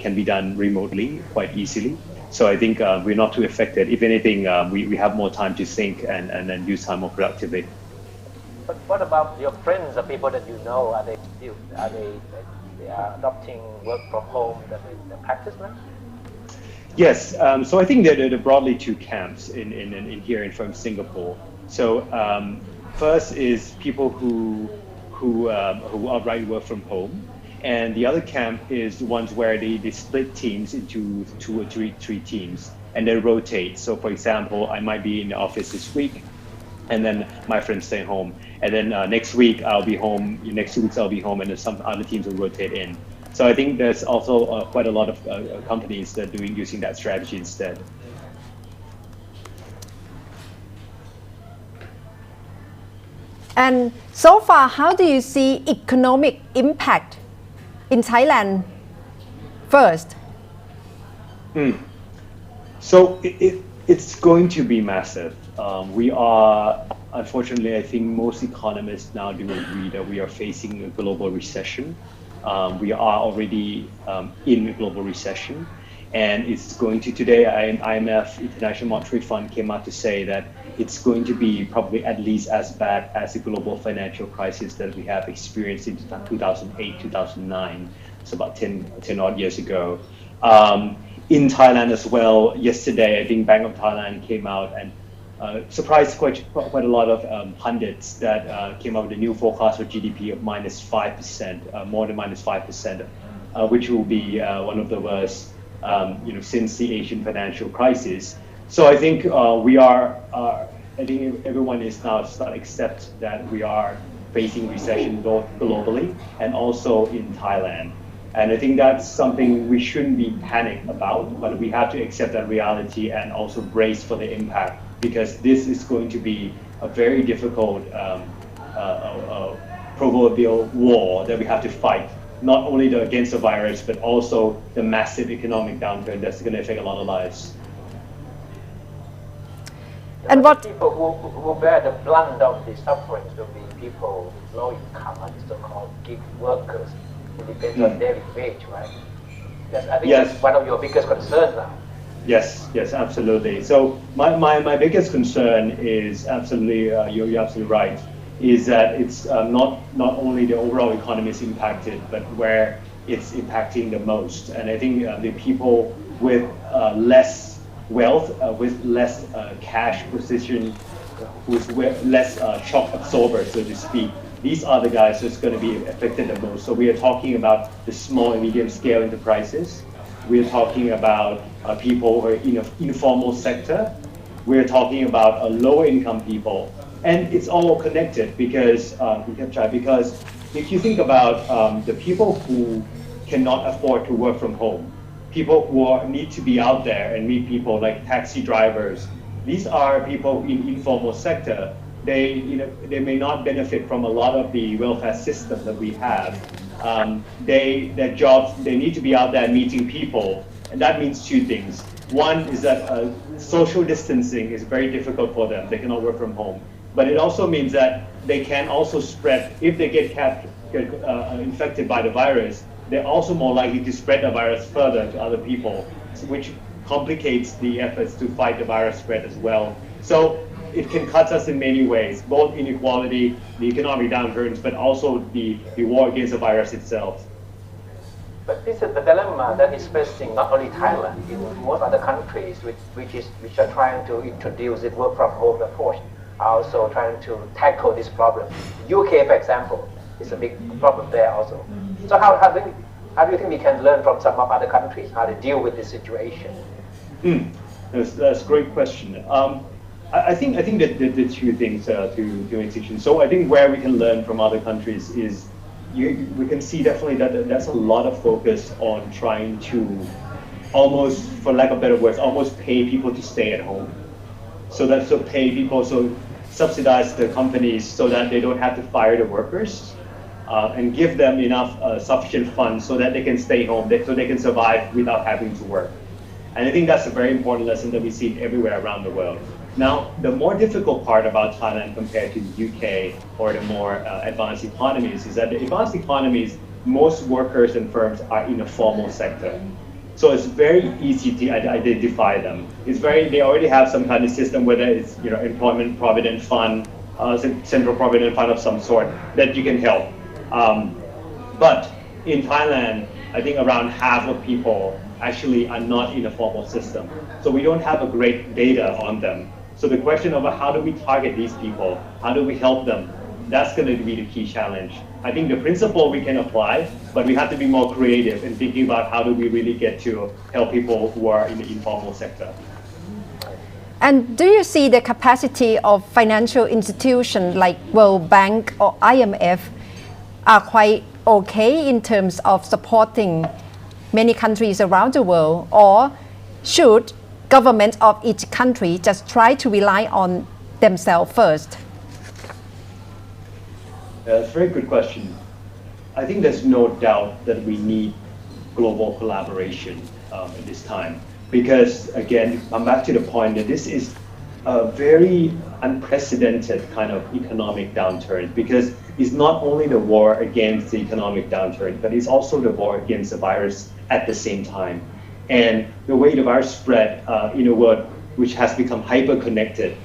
can be done remotely quite easily. So I think we're not too affected. If anything, we have more time to think and then use time more productively. But what about your friends, the people that you know? Are they are adopting work from home, the practice now? Yes, so I think there are broadly two camps in here from Singapore. So first is people who outright work from home, and the other camp is ones where they split teams into 2 or 3 teams and they rotate. So for example, I might be in the office this week, and then my friends stay home, and then next week I'll be home. Next 2 weeks I'll be home, and then some other teams will rotate in. So I think there's also quite a lot of companies that are using that strategy instead. And so far, how do you see economic impact in Thailand first? So it's going to be massive. We are, unfortunately, I think most economists now do agree that we are facing a global recession. We are already in a global recession, and it's going to today. IMF, International Monetary Fund, came out to say that it's going to be probably at least as bad as the global financial crisis that we have experienced in 2008, 2009. So about 10 odd years ago. In Thailand as well, yesterday, I think Bank of Thailand came out and surprised quite a lot of pundits that came up with a new forecast for GDP of -5%, more than -5%, which will be one of the worst, since the Asian financial crisis. So I think I think everyone is now starting to accept that we are facing recession both globally and also in Thailand. And I think that's something we shouldn't be panicked about, but we have to accept that reality and also brace for the impact, because this is going to be a very difficult proverbial war that we have to fight, not only against the virus, but also the massive economic downturn that's going to affect a lot of lives. And what people who bear the brunt of the sufferings will be people with low income, and so-called gig workers who depend on daily wage, right? I think that's one of your biggest concerns now. Yes, absolutely. So my biggest concern is absolutely, you're absolutely right, is that it's not only the overall economy is impacted, but where it's impacting the most. And I think the people with less wealth, with less cash position, with less shock absorber, so to speak, these are the guys that's going to be affected the most. So we are talking about the small and medium scale enterprises. We're talking about people who are in an informal sector. We're talking about lower income people. And it's all connected because if you think about the people who cannot afford to work from home, people who need to be out there and meet people like taxi drivers, these are people in informal sector. They may not benefit from a lot of the welfare system that we have. Their jobs, they need to be out there meeting people, and that means two things. One is that social distancing is very difficult for them. They cannot work from home. But it also means that they can also spread, if they get infected by the virus, they're also more likely to spread the virus further to other people, which complicates the efforts to fight the virus spread as well. So it can cut us in many ways, both inequality, the economic downturns, but also the war against the virus itself. But this is the dilemma that is facing not only Thailand, in most other countries which are trying to introduce the work from home approach, are also trying to tackle this problem. UK, for example, is a big problem there also. So how do you think we can learn from some of other countries how to deal with this situation? That's a great question. I think that the two things to mention. So I think where we can learn from other countries is we can see definitely that there's a lot of focus on trying to almost, for lack of better words, almost pay people to stay at home. So pay people, so subsidize the companies so that they don't have to fire the workers, and give them enough sufficient funds so that they can stay home, so they can survive without having to work. And I think that's a very important lesson that we see everywhere around the world. Now, the more difficult part about Thailand compared to the UK or the more advanced economies is that the advanced economies, most workers and firms are in a formal sector. So it's very easy to identify them. They already have some kind of system, whether it's employment provident fund, central provident fund of some sort that you can help. But in Thailand, I think around half of people actually are not in a formal system. So we don't have a great data on them. So the question of how do we target these people? How do we help them? That's going to be the key challenge. I think the principle we can apply, but we have to be more creative in thinking about how do we really get to help people who are in the informal sector. And do you see the capacity of financial institutions like World Bank or IMF are quite okay in terms of supporting many countries around the world, or should governments of each country just try to rely on themselves first? That's a very good question. I think there's no doubt that we need global collaboration at this time. Because again, I'm back to the point that this is a very unprecedented kind of economic downturn, because it's not only the war against the economic downturn, but it's also the war against the virus at the same time. And the way the virus spread in a world which has become hyper-connected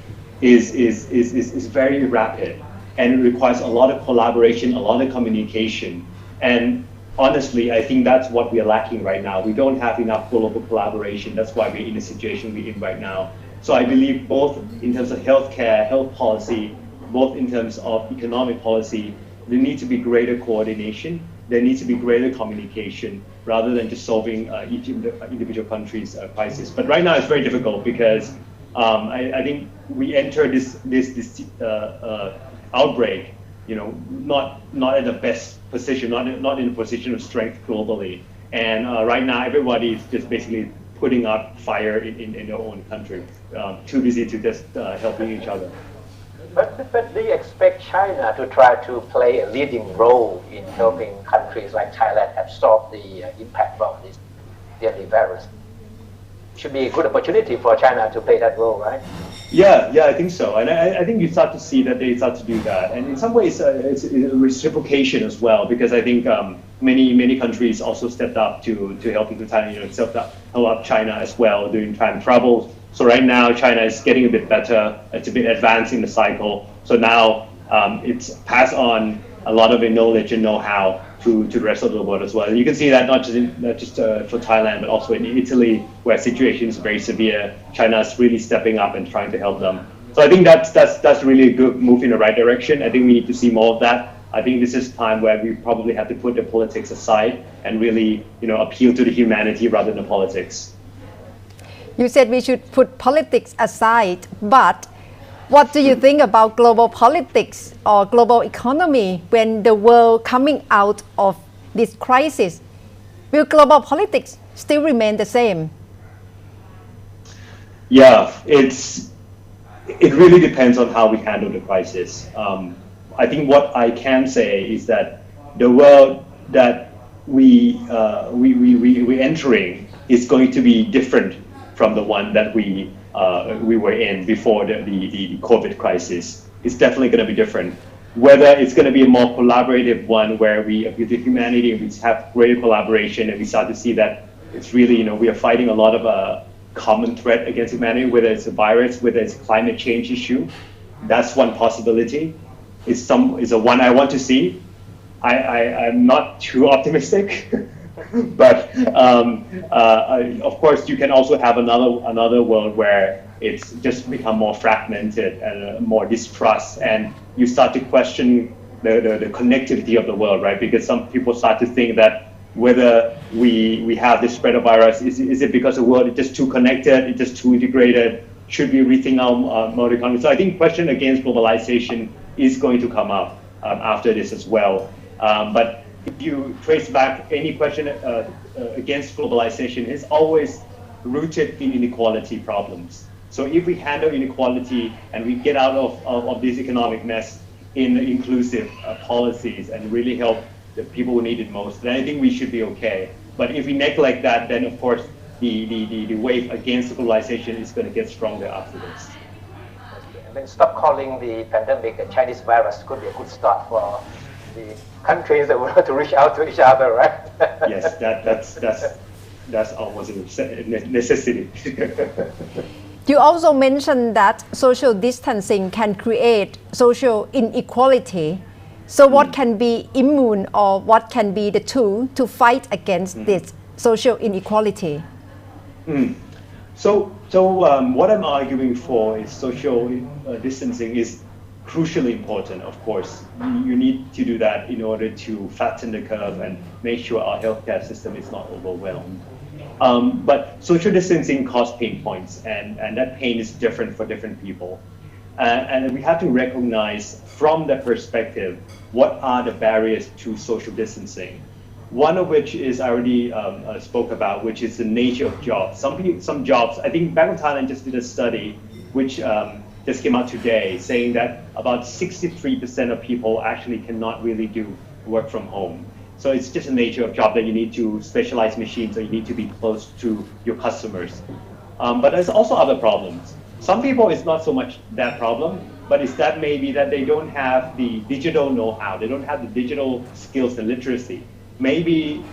is very rapid, and it requires a lot of collaboration, a lot of communication. And honestly, I think that's what we are lacking right now. We don't have enough global collaboration. That's why we're in the situation we're in right now. So I believe both in terms of healthcare, health policy, both in terms of economic policy, there needs to be greater coordination. There needs to be greater communication rather than just solving each individual country's crisis. But right now it's very difficult because I think we enter this outbreak, not at the best position, not in a position of strength globally. And right now, everybody is just basically putting out fire in their own country, too busy to just helping each other. But do you expect China to try to play a leading role in helping countries like Thailand absorb the impact of this deadly virus? Should be a good opportunity for China to play that role, right? Yeah, I think so. And I think you start to see that they start to do that. And in some ways, it's a reciprocation as well, because I think many countries also stepped up to helping Thailand, help up China as well during time trouble. So right now, China is getting a bit better. It's a bit advanced in the cycle. So now it's passed on a lot of the knowledge and know-how to the rest of the world as well. And you can see that not just for Thailand, but also in Italy, where the situation is very severe. China is really stepping up and trying to help them. So I think that's really a good move in the right direction. I think we need to see more of that. I think this is time where we probably have to put the politics aside and really, appeal to the humanity rather than politics. You said we should put politics aside, but what do you think about global politics or global economy when the world coming out of this crisis? Will global politics still remain the same? Yeah, it really depends on how we handle the crisis. I think what I can say is that the world that we're entering is going to be different from the one that we were in before the COVID crisis. It's definitely going to be different. Whether it's going to be a more collaborative one where we appeal to humanity and we have greater collaboration and we start to see that it's really, we are fighting a lot of a common threat against humanity, whether it's a virus, whether it's a climate change issue. That's one possibility. It's a one I want to see. I'm not too optimistic. But of course, you can also have another world where it's just become more fragmented and more distrust, and you start to question the connectivity of the world, right? Because some people start to think that whether we have this spread of virus, is it because the world is just too connected, it's just too integrated? Should we rethink our mode economy? So I think question against globalization is going to come up after this as well. But if you trace back any question against globalization, it's always rooted in inequality problems. So if we handle inequality and we get out of this economic mess in inclusive policies and really help the people who need it most, then I think we should be okay. But if we neglect that, then of course the wave against globalization is going to get stronger after this. And then stop calling the pandemic a Chinese virus could be a good start for the countries that want to reach out to each other, right? Yes, that's almost a necessity. You also mentioned that social distancing can create social inequality. So what can be immune or what can be the tool to fight against this social inequality? So what I'm arguing for is social distancing is crucially important, of course. You need to do that in order to flatten the curve and make sure our healthcare system is not overwhelmed. But social distancing causes pain points, and that pain is different for different people. And we have to recognize from that perspective, what are the barriers to social distancing? One of which is I already spoke about, which is the nature of jobs. Some jobs, I think Bangkok, Thailand just did a study, which just came out today, saying that about 63% of people actually cannot really do work from home. So it's just the nature of job that you need to specialize machines, or you need to be close to your customers. But there's also other problems. Some people, it's not so much that problem, but it's that maybe that they don't have the digital know-how, they don't have the digital skills and literacy. Maybe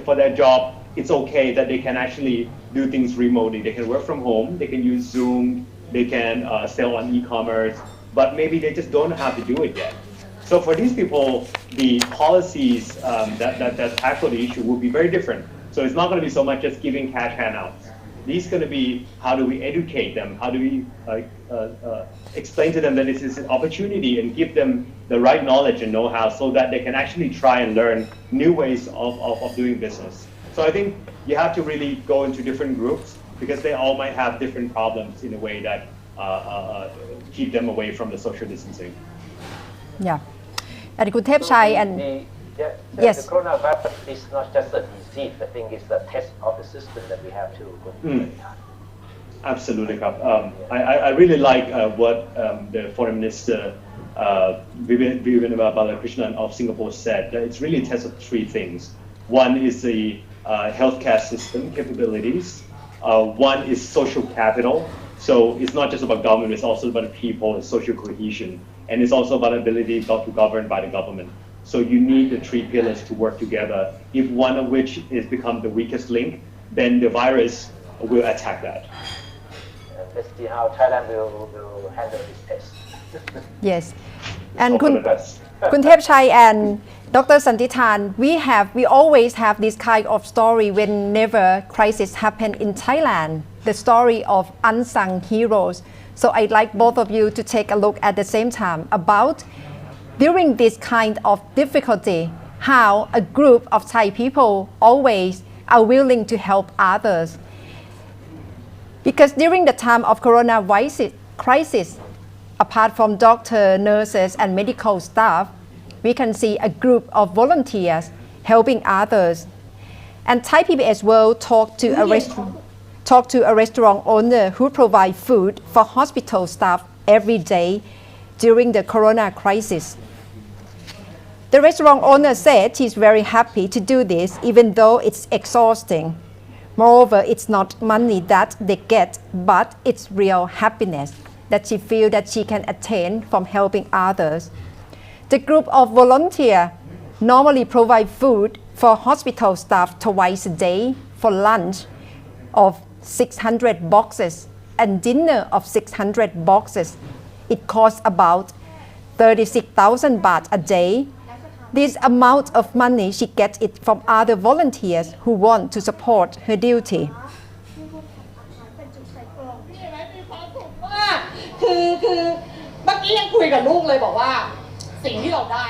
for their job, it's okay that they can actually do things remotely. They can work from home, they can use Zoom, they can sell on e-commerce, but maybe they just don't know how to do it yet. So for these people, the policies that tackle the issue will be very different. So it's not going to be so much just giving cash handouts. These are going to be, how do we educate them? How do we explain to them that this is an opportunity and give them the right knowledge and know-how so that they can actually try and learn new ways of doing business. So I think you have to really go into different groups because they all might have different problems in a way that keep them away from the social distancing. Yeah. And Khun Thepchai and yes. The coronavirus is not just a disease. I think it's a test of the system that we have to go through. Absolutely, I really like what the Foreign Minister Viviana Balakrishnan of Singapore said. That it's really a test of three things. One is the healthcare system capabilities. One is social capital. So it's not just about government, it's also about people and social cohesion. And it's also about ability to govern by the government. So you need the three pillars to work together. If one of which is become the weakest link, then the virus will attack that. Let's see how Thailand will handle this test. Yes. And Khun Thepchai and Dr. Santitarn, we always have this kind of story whenever crisis happen in Thailand, the story of unsung heroes. So I'd like both of you to take a look at the same time about during this kind of difficulty, how a group of Thai people always are willing to help others. Because during the time of coronavirus crisis, apart from doctors, nurses, and medical staff, we can see a group of volunteers helping others. And ThaiPBS World talked to a restaurant owner who provide food for hospital staff every day during the corona crisis. The restaurant owner said she's very happy to do this even though it's exhausting. Moreover, it's not money that they get, but it's real happiness that she feels that she can attain from helping others. The group of volunteers normally provide food for hospital staff twice a day for lunch of 600 boxes and dinner of 600 boxes. It costs about 36,000 baht a day. This amount of money she gets it from other volunteers who want to support her duty. คือเมื่อกี้ยังคุยกับลูกเลยบอกว่าสิ่งที่เราได้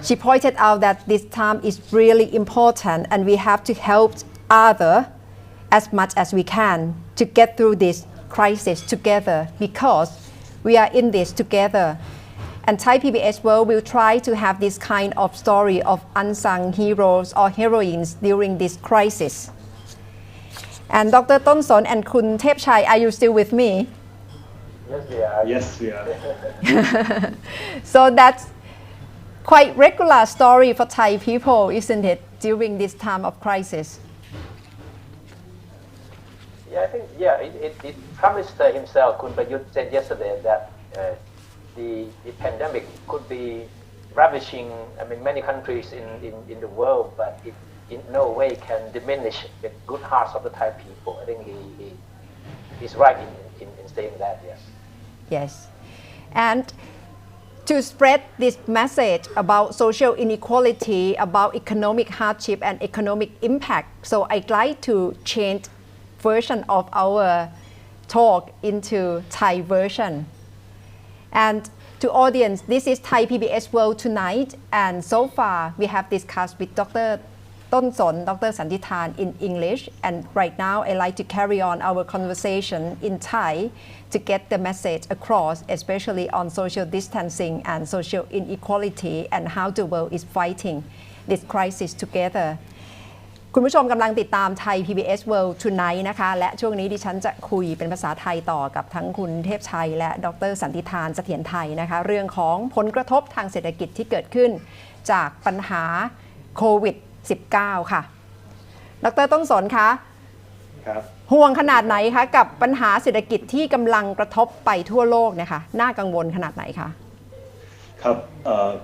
She pointed out that this time is really important and we have to help others as much as we can to get through this crisis together because we are in this together. And ThaiPBS World will try to have this kind of story of unsung heroes or heroines during this crisis. And Dr. Thonsorn and Khun Thepchai, are you still with me? Yes, we are. Yes, we are. So that's quite regular story for Thai people, isn't it, during this time of crisis? Yeah, I think, it promised himself, Khun Prayut said yesterday that the pandemic could be ravishing, many countries in the world, but in no way can diminish the good hearts of the Thai people. I think he's right in saying that. Yes. Yes, and to spread this message about social inequality, about economic hardship and economic impact. So I'd like to change version of our talk into Thai version. And to audience, this is Thai PBS World Tonight, and so far we have discussed with Dr. Dr. Santitarn in English, and right now I'd like to carry on our conversation in Thai to get the message across, especially on social distancing and social inequality and how the world is fighting this crisis together. คุณผู้ชมกำลังติดตามไทย PBS World Tonight นะคะและช่วงนี้ดิฉันจะคุยเป็นภาษาไทยต่อกับทั้งคุณเทพชัยและดร.สันติธารเสถียรไทยนะคะเรื่องของผลกระทบทางเศรษฐกิจที่เกิดขึ้นจากปัญหาโควิด -19 ค่ะดร.ต้นสนคะครับห่วงขนาดไหนคะกับปัญหาเศรษฐกิจที่กำลังกระทบไปทั่วโลกนะคะน่ากังวลขนาดไหนคะครับ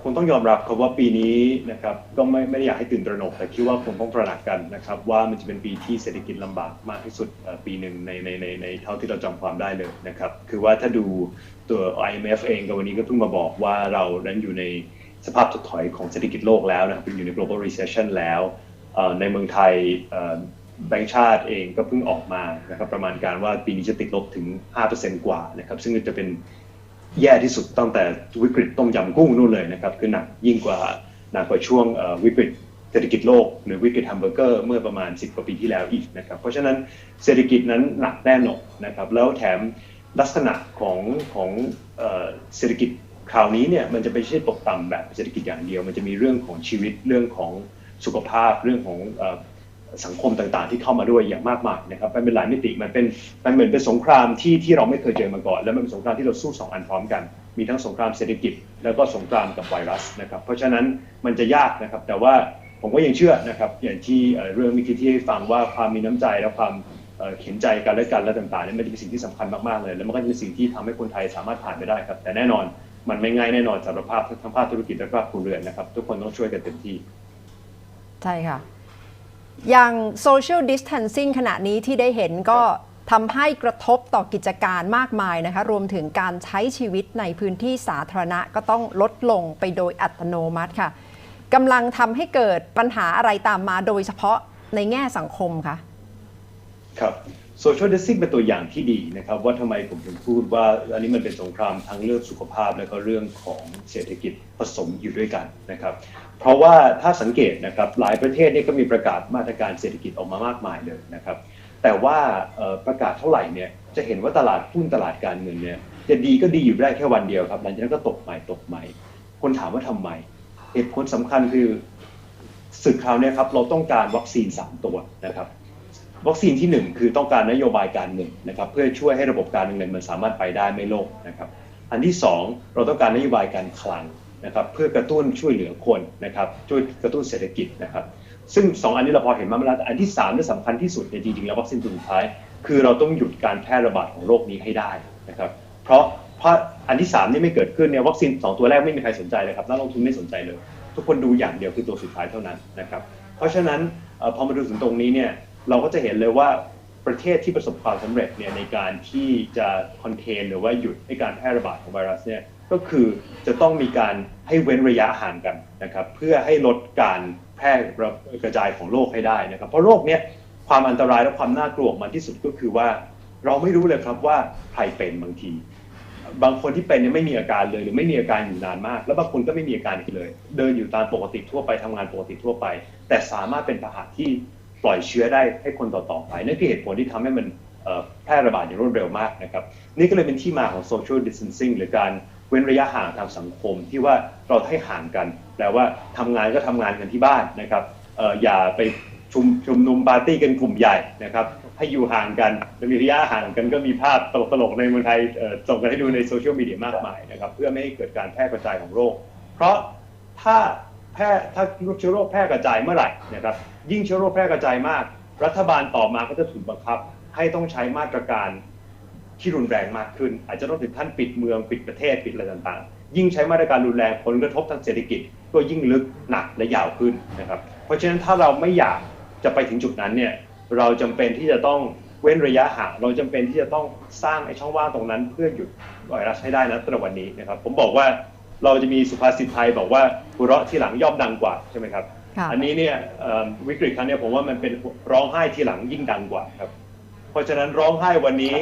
คงต้องยอมรับครับว่าปีนี้นะครับก็ไม่ได้อยากให้ตื่นตระหนกแต่คิดว่าคงต้องตระหนักกันนะครับว่ามันจะเป็นปีที่เศรษฐกิจลำบากมากที่สุดปีหนึ่งในเท่าที่เราจำความได้เลยนะครับคือว่าถ้าดูตัว IMF เองก็วันนี้ก็เพิ่งมาบอกว่าเรานั้นอยู่ในสภาพถดถอยของเศรษฐกิจโลกแล้วนะครับอยู่ใน global recession แล้วในเมืองไทยแบงก์ชาติเองก็เพิ่งออกมานะครับประมาณการว่าปีนี้จะติดลบถึง 5% กว่านะครับซึ่งจะเป็นแย่ที่สุดตั้งแต่วิกฤตต้มยำกุ้งนู่นเลยนะครับคือหนักยิ่งกว่าช่วงวิกฤตเศรษฐกิจโลกหรือวิกฤตแฮมเบอร์เกอร์เมื่อประมาณ10 กว่าปีที่แล้วอีกนะครับเพราะฉะนั้นเศรษฐกิจนั้นหนักแน่นอนนะครับแล้วแถมลักษณะของเศรษฐกิจคราวนี้เนี่ยมันจะไม่ใช่ตกต่ำแบบเศรษฐกิจอย่างเดียวมันจะมีเรื่องของชีวิตเรื่องของสุขภาพเรื่องของสังคมต่างๆที่เข้ามาด้วยอย่างมากมายนะครับมันเป็นหลายมิติมันเหมือนเป็นสงครามที่เราไม่เคยเจอมาก่อนและมันเป็นสงครามที่เราสู้2 อันพร้อมกันมีทั้งสงครามเศรษฐกิจแล้วก็สงครามกับไวรัสนะครับเพราะฉะนั้นมันจะยากนะครับแต่ว่าผมก็ยังเชื่อนะครับอย่างที่เรื่องเมื่อกี้ที่ให้ฟังว่าความมีน้ำใจและความเห็นใจกันและต่างๆนี่มันเป็นสิ่งที่สำคัญมากๆเลยแล้วมันก็เป็นสิ่งที่ทำให้คนไทยสามารถผ่านไปได้ครับแต่แน่นอนมันไม่ง่ายแน่นอนสำหรับทั้งภาคธุรกิจและภาคครัวเรือนนะครับทุกคนต้องช่วยกันเต็มที่ใช่ค่ะอย่าง social distancing ขณะนี้ที่ได้เห็นก็ทำให้กระทบต่อกิจการมากมายนะคะรวมถึงการใช้ชีวิตในพื้นที่สาธารณะก็ต้องลดลงไปโดยอัตโนมัติค่ะกำลังทำให้เกิดปัญหาอะไรตามมาโดยเฉพาะในแง่สังคมคะครับ social distancing เป็นตัวอย่างที่ดีนะครับว่าทำไมผมถึงพูดว่าอันนี้มันเป็นสงครามทั้งเรื่องสุขภาพและก็เรื่องของเศรษฐกิจผสมอยู่ด้วยกันนะครับเพราะว่าถ้าสังเกตนะครับหลายประเทศนี่ก็มีประกาศมาตรการเศรษฐกิจออกมามากมายเลยนะครับแต่ว่าประกาศเท่าไหร่เนี่ยจะเห็นว่าตลาดหุ้นตลาดการเงินเนี่ยจะดีก็ดีอยู่ได้แค่วันเดียวครับหลังจากนั้นก็ตกใหม่คนถามว่าทำไมเหตุผลสำคัญคือศึกคราวนี้ครับเราต้องการวัคซีน3 ตัวนะครับวัคซีนที่1คือต้องการนโยบายการเงินนะครับเพื่อช่วยให้ระบบการเงินมันสามารถไปได้ไม่ล่มนะครับอันที่2เราต้องการนโยบายการคลังนะครับเพื่อกระตุ้นช่วยเหลือคนนะครับช่วยกระตุ้นเศรษฐกิจนะครับซึ่ง2 อันนี้เราพอเห็นมาแล้วแต่อันที่3ที่สำคัญที่สุดจริงๆแล้ววัคซีนตัวสุดท้ายคือเราต้องหยุดการแพร่ระบาดของโรคนี้ให้ได้นะครับเพราะอันที่3นี่ไม่เกิดขึ้นเนี่ยวัคซีน2 ตัวแรกไม่มีใครสนใจเลยครับนักลงทุนไม่สนใจเลยทุกคนดูอย่างเดียวคือตัวสุดท้ายเท่านั้นนะครับเพราะฉะนั้นพอมาดูถึงตรงนี้เนี่ยเราก็จะเห็นเลยว่าประเทศที่ประสบความสำเร็จเนี่ยในการที่จะคอนเทนหรือว่าหยุดให้การแพร่ระบาดของไวรัสเนี่ยก็คือจะต้องมีการให้เว้นระยะห่างกันนะครับเพื่อให้ลดการแพร่กระจายของโรคให้ได้นะครับเพราะโรคเนี้ยความอันตรายและความน่ากลัวมันที่สุดก็คือว่าเราไม่รู้เลยครับว่าใครเป็นบางคนที่เป็นเนี่ยไม่มีอาการเลยหรือไม่มีอาการอยู่นานมากแล้วบางคนก็ไม่มีอาการอีกเลยเดินอยู่ตามปกติทั่วไปทำงานปกติทั่วไปแต่สามารถเป็นพาหะที่ปล่อยเชื้อได้ให้คนต่อๆไปนั่นคือเหตุผลที่ทำให้มันแพร่ระบาดอย่างรวดเร็วมากนะครับนี่ก็เลยเป็นที่มาของ social distancing หรือการเว้นระยะห่างทางสังคมที่ว่าเราให้ห่างกันแปลว่าทำงานก็ทำงานกันที่บ้านนะครับอย่าไปชุมนุมปาร์ตี้กันกลุ่มใหญ่นะครับให้อยู่ห่างกันมีระยะห่างกันก็มีภาพตลกๆในเมืองไทยส่งกันให้ดูในโซเชียลมีเดียมากมายนะครับเพื่อไม่ให้เกิดการแพร่กระจายของโรคเพราะถ้าเชื้อโรคแพร่กระจายเมื่อไหร่นะครับยิ่งเชื้อโรคแพร่กระจายมากรัฐบาลต่อมาก็จะถูกบังคับให้ต้องใช้มาตรการที่รุนแรงมากขึ้นอาจจะต้องถึงขั้นปิดเมืองปิดประเทศปิดอะไรต่างๆยิ่งใช้มาตรการรุนแรงผลกระทบทางเศรษฐกิจก็ยิ่งลึกหนักและยาวขึ้นนะครับ เพราะฉะนั้นถ้าเราไม่อยากจะไปถึงจุดนั้นเนี่ยเราจำเป็นที่จะต้องเว้นระยะห่างเราจำเป็นที่จะต้องสร้างไอ้ช่องว่างตรงนั้นเพื่อหยุดไวรัสให้ได้นะในวันนี้นะครับผมบอกว่าเราจะมีสุภาษิตไทยบอกว่าหัวเราะทีหลังย่อมดังกว่าใช่ไหมครับอันนี้เนี่ยวิกฤตครั้งนี้ผมว่ามันเป็นร้องไห้ทีหลังยิ่งดังกว่าครับเพราะฉะนั้นร้องไห้วันนี้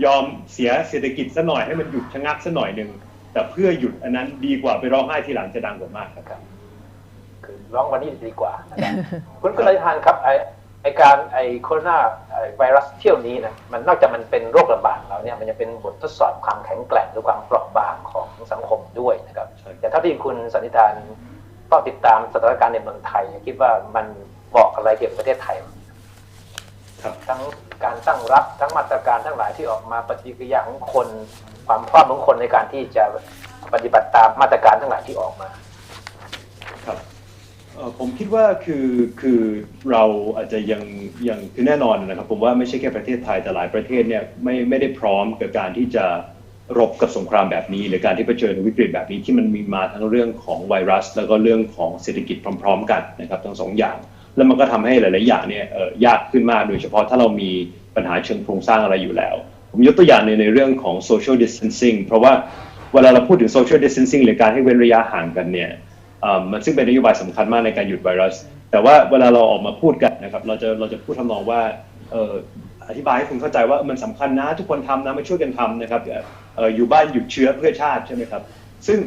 ยอมเสียเศรษฐกิจซะหน่อยให้มันหยุดชะงักซะหน่อยหนึ่งแต่เพื่อหยุดอันนั้นดีกว่าไปร้องไห้ทีหลังจะดังกว่ามากครับคือร้องวันนี้ดีกว่าคุณกุลยทานครับไอการโคโรนาไวรัสเที่ยวนี้นะมันนอกจากมันเป็นโรคระบาดแล้วเนี่ยมันจะเป็นบททดสอบความแข็งแกร่งหรือความเปราะบางของสังคมด้วยนะครับแต่เท่าที่คุณสันนิษฐานก็ติดตามสถานการณ์ในเมืองไทยคิดว่ามันบอกอะไรเกี่ยวกับประเทศไทยทั้งการตั้งรับทั้งมาตรการทั้งหลายที่ออกมาปฏิกิริยาของคนความพร้อมของคนในการที่จะปฏิบัติตามมาตรการทั้งหลายที่ออกมาครับผมคิดว่าคือเราอาจจะยังคือแน่นอนนะครับผมว่าไม่ใช่แค่ประเทศไทยแต่หลายประเทศเนี่ยไม่ได้พร้อมกับการที่จะรบกับสงครามแบบนี้หรือการที่เผชิญวิกฤตแบบนี้ที่มันมีมาทั้งเรื่องของไวรัสแล้วก็เรื่องของเศรษฐกิจพร้อมๆกันนะครับทั้งสองอย่างแล้วมันก็ทำให้หลายๆอย่างเนี่ยยากขึ้นมากโดยเฉพาะถ้าเรามีปัญหาเชิงโครงสร้างอะไรอยู่แล้วผมยกตัวอย่างในเรื่องของ social distancing เพราะว่าเวลาเราพูดถึง social distancing หรือการให้เว้นระยะห่างกันเนี่ยมันซึ่งเป็นนโยบายสำคัญมากในการหยุดไวรัสแต่ว่าเวลาเราออกมาพูดกันนะครับเราจะพูดทำนองว่าอธิบายให้คุณเข้าใจว่ามันสำคัญนะทุกคนทำนะมาช่วยกันทำนะครับอยู่บ้านหยุดเชื้อเพื่อชาติใช่ไหมครับซึ่ง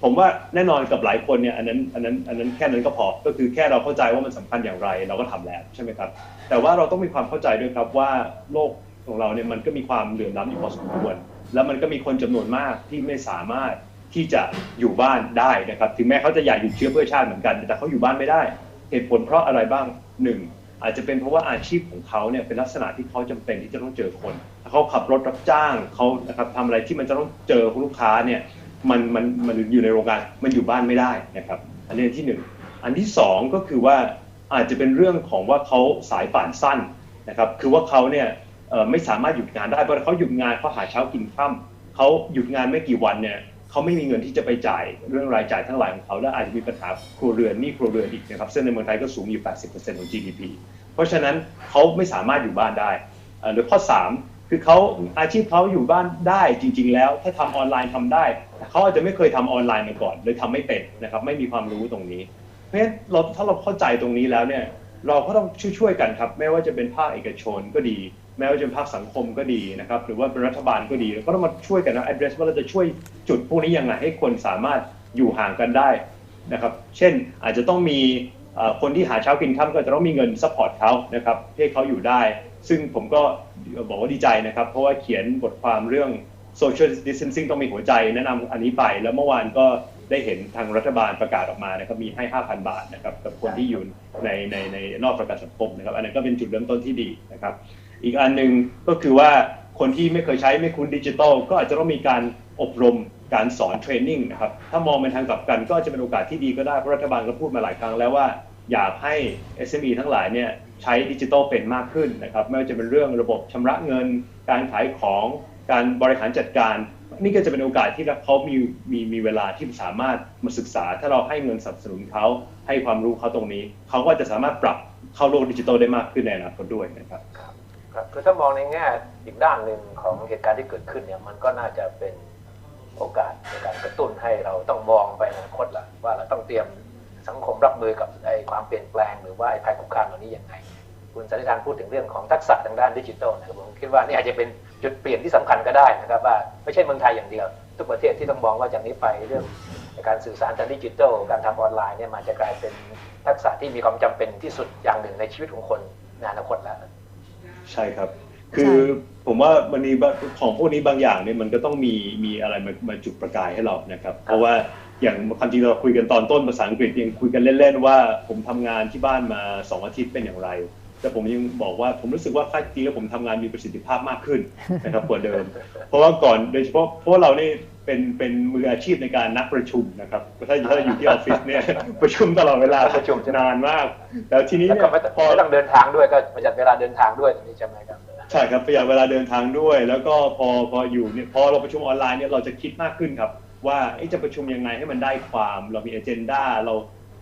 ผมว่าแน่นอนกับหลายคนเนี่ยอันนั้นแค่นั้นก็พอก็คือแค่เราเข้าใจว่ามันสำคัญอย่างไรเราก็ทำแล้วใช่ไหมครับแต่ว่าเราต้องมีความเข้าใจด้วยครับว่าโลกของเราเนี่ยมันก็มีความเหลื่อมล้ำอยู่พอสมควรแล้วมันก็มีคนจำนวนมากที่ไม่สามารถที่จะอยู่บ้านได้นะครับถึงแม้เขาจะอยากหยุดเชื้อเพื่อชาติเหมือนกันแต่เขาอยู่บ้านไม่ได้เหตุผลเพราะอะไรบ้าง1อาจจะเป็นเพราะว่าอาชีพของเขาเนี่ยเป็นลักษณะที่เขาจำเป็นที่จะต้องเจอคนเขาขับรถรับจ้างเขานะครับทำอะไรที่มันจะต้องเจอลูกค้าเนี่ยมันอยู่ในโรงงานมันอยู่บ้านไม่ได้นะครับอันนี้ที่1อันที่2ก็คือว่าอาจจะเป็นเรื่องของว่าเขาสายป่านสั้นนะครับคือว่าเขาเนี่ยไม่สามารถหยุดงานได้เพราะเขาหยุดงานเขาหาเช้ากินค่ำเขาหยุดงานไม่กี่วันเนี่ยเขาไม่มีเงินที่จะไปจ่ายเรื่องรายจ่ายทั้งหลายของเขาและอาจจะมีปัญหาครัวเรือนหนี้ครัวเรือนอีกนะครับซึ่งในเมืองไทยก็สูงอยู่ 80% ของ GDP เพราะฉะนั้นเขาไม่สามารถอยู่บ้านได้หรือข้อ3คือเขาอาชีพเขาอยู่บ้านได้จริงๆแล้วถ้าทำออนไลน์ทำได้เขาอาจจะไม่เคยทำออนไลน์มาก่อนเลยทำไม่เป็นนะครับไม่มีความรู้ตรงนี้เพราะฉะนั้นถ้าเราเข้าใจตรงนี้แล้วเนี่ยเราก็ต้องช่วยกันครับไม่ว่าจะเป็นภาคเอกชนก็ดีแม้ว่าจะเป็นภาคสังคมก็ดีนะครับหรือว่าเป็นรัฐบาลก็ดีก็ต้องมาช่วยกันนะ address ว่าเราจะช่วยจุดพวกนี้ยังไงให้คนสามารถอยู่ห่างกันได้นะครับเช่นอาจจะต้องมีคนที่หาเช้ากินค่ำก็จะต้องมีเงินซัพพอร์ตเขานะครับให้เขาอยู่ได้ซึ่งผมก็บอกว่าดีใจนะครับเพราะว่าเขียนบทความเรื่อง social distancing ต้องมีหัวใจแนะนำอันนี้ไปแล้วเมื่อวานก็ได้เห็นทางรัฐบาลประกาศออกมานะครับมีให้ 5,000 บาทนะครับกับคนที่อยู่ในนอกประกันสังคมนะครับอันนั้นก็เป็นจุดเริ่มต้นที่ดีนะครับอีกอันหนึ่งก็คือว่าคนที่ไม่เคยใช้ไม่คุ้นดิจิทัลก็อาจจะต้องมีการอบรมการสอนเทรนนิ่งนะครับถ้ามองเป็นทางกลับกันก็จะเป็นโอกาสที่ดีก็ได้เพราะรัฐบาลก็พูดมาหลายครั้งแล้วว่าอยากให้ SME ทั้งหลายเนี่ยใช้ดิจิทัลเป็นมากขึ้นนะครับไม่ว่าจะเป็นเรื่องระบบชำระเงินการขายของการบริหารจัดการนี่ก็จะเป็นโอกาสที่เขามีเวลาที่สามารถมาศึกษาถ้าเราให้เงินสนับสนุนเขาให้ความรู้เขาตรงนี้เขาก็จะสามารถปรับเข้าโลกดิจิทัลได้มากขึ้นในอนาคตด้วยนะครับคือถ้ามองในแง่อีกด้านหนึ่งของเหตุการณ์ที่เกิดขึ้นเนี่ยมันก็น่าจะเป็นโอกาสในการกระตุ้นให้เราต้องมองไปในอนาคตละว่าเราต้องเตรียมสังคมรับมือกับความเปลี่ยนแปลงหรือว่าภัยคุกคามเหล่านี้อย่างไรคุณสันนิษฐานพูดถึงเรื่องของทักษะทางด้านดิจิทัลนะครับผมคิดว่านี่อาจจะเป็นจุดเปลี่ยนที่สำคัญก็ได้นะครับว่าไม่ใช่เมืองไทยอย่างเดียวทุกประเทศที่ต้องมองว่าจากนี้ไปเรื่องการสื่อสารทางดิจิทัลการทำออนไลน์เนี่ยมันจะกลายเป็นทักษะที่มีความจำเป็นที่สุดอย่างหนึ่งในชีวิตของคนในอนาคตแล้วใช่ครับคือผมว่ามันมีของพวกนี้บางอย่างเนี่ยมันก็ต้องมีอะไรมาจุดประกายให้เรานะครับเพราะว่าอย่างความจริงเราคุยกันตอนต้นภาษาอังกฤษยังคุยกันเล่นๆว่าผมทำงานที่บ้านมา2 อาทิตย์เป็นอย่างไรแต่ผมยังบอกว่าผมรู้สึกว่าค่าจริงแล้วผมทำงานมีประสิทธิภาพมากขึ้นนะครับกว่าเดิมเพราะว่าก่อนโดยเฉพาะเพราะเรานี่เป็นมืออาชีพในการนัดประชุมนะครับถ้าอยู่ที่ออฟฟิศเนี่ยประชุมตลอดเวลาประชุมนานมากแล้วทีนี้เนี่ยพอต้องเดินทางด้วยก็ประหยัดเวลาเดินทางด้วยตรงนี้ใช่ไหมครับใช่ครับประหยัดเวลาเดินทางด้วยแล้วก็พออยู่เนี่ยพอเราประชุมออนไลน์เนี่ยเราจะคิดมากขึ้นครับว่าจะประชุมยังไงให้มันได้ความเรามีอเจนดาเรา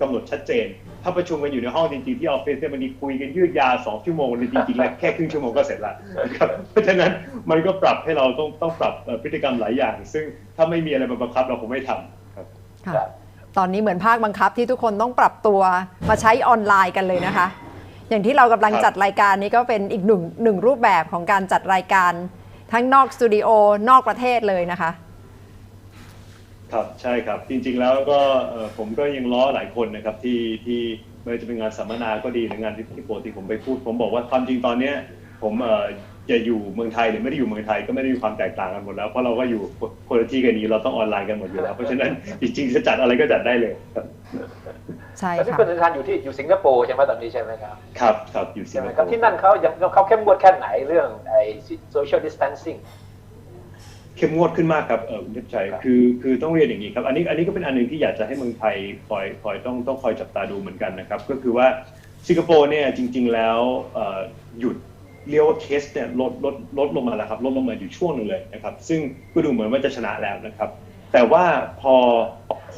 กำหนดชัดเจนถ้าประชุมกันอยู่ในห้องจริงๆที่ออฟฟิศเนี่ยมันคุยกันยืดยาว2 ชั่วโมงเลยจริงๆแล้วแค่ครึ่งชั่วโมงก็เสร็จละนะครับเพราะฉะนั้นมันก็ปรับให้เราต้องปรับพฤติกรรมหลายอย่างซึ่งถ้าไม่มีอะไรมาบังคับเราคงไม่ทำครับตอนนี้เหมือนภาคบังคับที่ทุกคนต้องปรับตัวมาใช้ออนไลน์กันเลยนะคะอย่างที่เรากำลังจัดรายการนี้ก็เป็นอีกหนึ่งรูปแบบของการจัดรายการทั้งนอกสตูดิโอนอกประเทศเลยนะคะครับใช่ครับจริงๆแล้วก็ผมก็ยังล้อหลายคนนะครับที่ไม่ว่าจะเป็นงานสัมมนาก็ดีหรืองานที่ปกติผมไปพูดผมบอกว่าความจริงตอนนี้ผมจะอยู่เมืองไทยหรือไม่ได้อยู่เมืองไทยก็ไม่ได้มีความแตกต่างกันหมดแล้วเพราะเราก็อยู่คนละที่กันนี้เราต้องออนไลน์กันหมดอยู่แล้วเพราะฉะนั้นจริงๆจะจัดอะไรก็จัดได้เลยครับใช่ค่ะที่คุณสันติทานอยู่สิงคโปร์ใช่ไหมตอนนี้ใช่ไหมครับครับอยู่สิงคโปร์ที่นั่นเขาเข้มงวดแค่ไหนเรื่องไอ้ social distancingเข้มงวดขึ้นมากครับคุณเทพชัยคือต้องเรียนอย่างนี้ครับอันนี้ก็เป็นอันนึงที่อยากจะให้เมืองไทยคอยต้องคอยจับตาดูเหมือนกันนะครับก็คือว่าสิงคโปร์เนี่ยจริงๆแล้วหยุดเรียกว่าเคสเนี่ยลดลงมาแล้วครับลดลงมาอยู่ช่วงนึงเลยนะครับซึ่งก็ดูเหมือนว่าจะชนะแล้วนะครับแต่ว่าพอ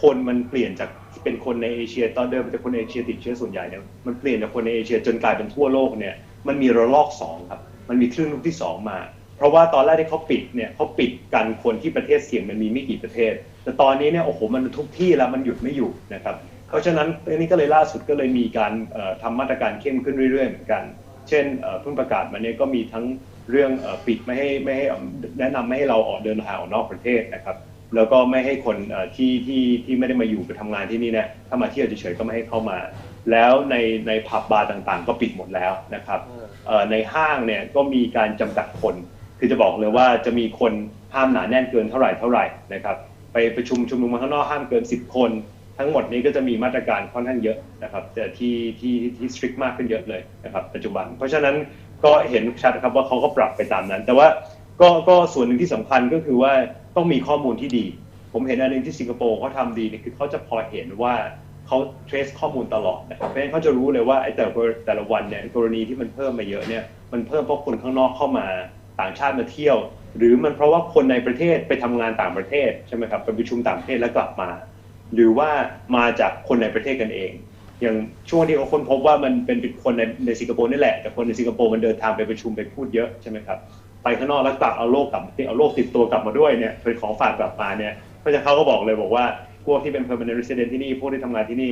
คนมันเปลี่ยนจากเป็นคนในเอเชียตอนเดิมเป็นคนเอเชียติดเชื้อส่วนใหญ่เนี่ยมันเปลี่ยนจากคนในเอเชียจนกลายเป็นทั่วโลกเนี่ยมันมีระลอก2ครับมันมีคลื่นลูกที่2มาเพราะว่าตอนแรกที่เขาปิดเนี่ยเขาปิดกันคนที่ประเทศเสี่ยงมันมีไม่กี่ประเทศแต่ตอนนี้เนี่ยโอ้โหมันทุกที่แล้วมันหยุดไม่อยู่นะครับเพราะฉะนั้นอันนี้ก็เลยล่าสุดก็เลยมีการทำมาตรการเข้มขึ้นเรื่อยๆเหมือนกันเช่นเพิ่งประกาศมาเนี่ยก็มีทั้งเรื่องปิดไม่ให้แนะนำไม่ให้เราออกเดินทางออกนอกประเทศนะครับแล้วก็ไม่ให้คนที่ไม่ได้มาอยู่ไปทำงานที่นี่เนี่ยถ้ามาเที่ยวเฉยๆก็ไม่ให้เข้ามาแล้วในผับบาร์ต่างๆก็ปิดหมดแล้วนะครับในห้างเนี่ยก็มีการจำกัดคนคือจะบอกเลยว่าจะมีคนห้ามหนาแน่นเกินเท่าไหร่นะครับไปประชุมนุมมาข้างนอกห้ามเกิน10 คนทั้งหมดนี้ก็จะมีมาตรการค่อนข้างเยอะนะครับแต่ที่ strict มากขึ้นเยอะเลยนะครับปัจจุบันเพราะฉะนั้นก็เห็นชัดครับว่าเขาก็ปรับไปตามนั้นแต่ว่าก็ส่วนหนึ่งที่สำคัญก็คือว่าต้องมีข้อมูลที่ดีผมเห็นอันนึงที่สิงคโปร์เขาทำดีนี่คือเขาจะพอเห็นว่าเขา trace ข้อมูลตลอดนะครับเพราะฉะนั้นเขาจะรู้เลยว่าไอ้แต่ละวันเนี่ยกรณีที่มันเพิ่มมาเยอะเนี่ยมันเพิ่มเพราะคนข้างนอกเข้ามาต่างชาติมาเที่ยวหรือมันเพราะว่าคนในประเทศไปทำงานต่างประเทศใช่ไหมครับไปประชุมต่างประเทศแล้วกลับมาหรือว่ามาจากคนในประเทศกันเองอย่างช่วงที่เขาค้นพบว่ามันเป็นคนในสิงคโปร์นี่แหละแต่คนในสิงคโปร์มันเดินทางไปประชุมไปพูดเยอะใช่ไหมครับไปข้างนอกแล้วกลับเอาโรคติดตัวกลับมาด้วยเนี่ยเป็นของฝากกลับมาเนี่ยเพราะฉะนั้นเขาก็บอกเลยบอกว่าพวกที่เป็น permanent resident ที่นี่พวกที่ทำงานที่นี่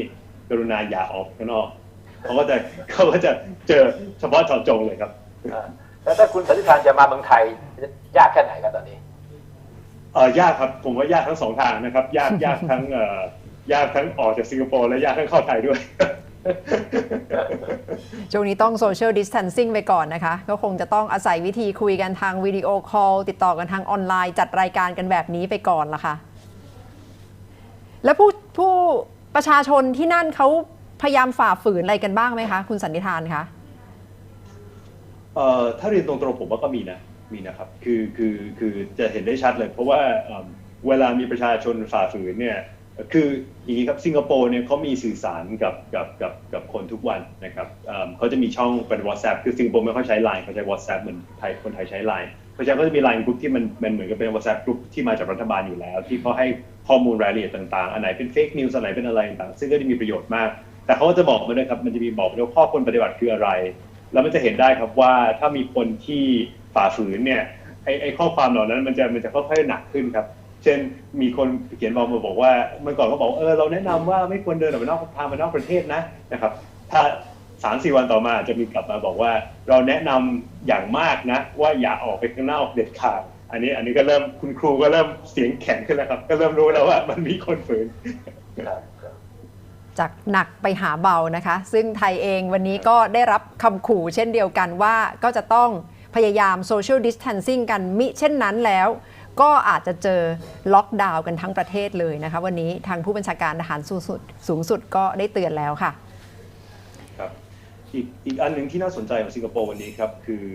กรุณาอย่าออกข้างนอกเขาก็จะเจอเฉพาะเจาะจงเลยครับแล้วถ้าคุณสันติทานจะมาเมืองไทยยากแค่ไหนครับตอนนี้ยากครับผมว่ายากทั้ง2 ทางนะครับยากทั้งยากทั้งออกจากสิงคโปร์และยากทั้งเข้าไทยด้วยช่วงนี้ต้อง social distancing ไปก่อนนะคะก็คงจะต้องอาศัยวิธีคุยกันทางวิดีโอคอลติดต่อกันทางออนไลน์จัดรายการกันแบบนี้ไปก่อนละค่ะแล้วผู้ประชาชนที่นั่นเขาพยายามฝ่าฝืนอะไรกันบ้างไหมคะคุณสันติทานคะถ้าเรียนตรงๆผมว่าก็มีนะครับคือจะเห็นได้ชัดเลยเพราะว่าเวลามีประชาชนฝ่าฝืนเนี่ยคืออย่างนี้ครับสิงคโปร์เนี่ยเขามีสื่อสารกับคนทุกวันนะครับเขาจะมีช่องเป็น WhatsApp คือสิงคโปร์ไม่ค่อยใช้ LINE เขาใช้ WhatsApp เหมือนคนไทยใช้ LINE เพราะฉะนั้นก็จะมี LINE กลุ่มที่มันเหมือนกับเป็น WhatsApp กลุ่มที่มาจากรัฐบาลอยู่แล้วที่เขาให้ข้อมูลรายละเอียดต่างๆอันไหนเป็น fake news อันไหนเป็นอะไรต่างๆซึ่งก็จะมีประโยชน์มากแต่เขาจะบอกมาด้วยครับมันจะมีบอกด้วยข้อควรปฏิบัติคืออะไรแล้วมันจะเห็นได้ครับว่าถ้ามีคนที่ฝ่าฝืนเนี่ยไอ้ข้อความเหล่านั้นมันจะค่อยๆหนักขึ้นครับเช่นมีคนเขียนบอกว่าเมื่อก่อนเขาบอกเราแนะนำว่าไม่ควรเดินออกไปนอกประเทศนะครับถ้า 3-4 วันต่อมาจะมีกลับมาบอกว่าเราแนะนำอย่างมากนะว่าอย่าออกไปข้างนอกเด็ดขาดอันนี้ก็เริ่มคุณครูก็เริ่มเสียงแข็งขึ้นแล้วครับก็เริ่มรู้แล้วว่ามันมีคนฝืนจากหนักไปหาเบานะคะซึ่งไทยเองวันนี้ก็ได้รับคำขู่เช่นเดียวกันว่าก็จะต้องพยายาม social distancing กันมิเช่นนั้นแล้วก็อาจจะเจอล็อกดาวน์กันทั้งประเทศเลยนะคะวันนี้ทางผู้บัญชาการทหารสูงสุดก็ได้เตือนแล้วค่ะครับอีกอันหนึ่งที่น่าสนใจของสิงคโปร์วันนี้ครับคือ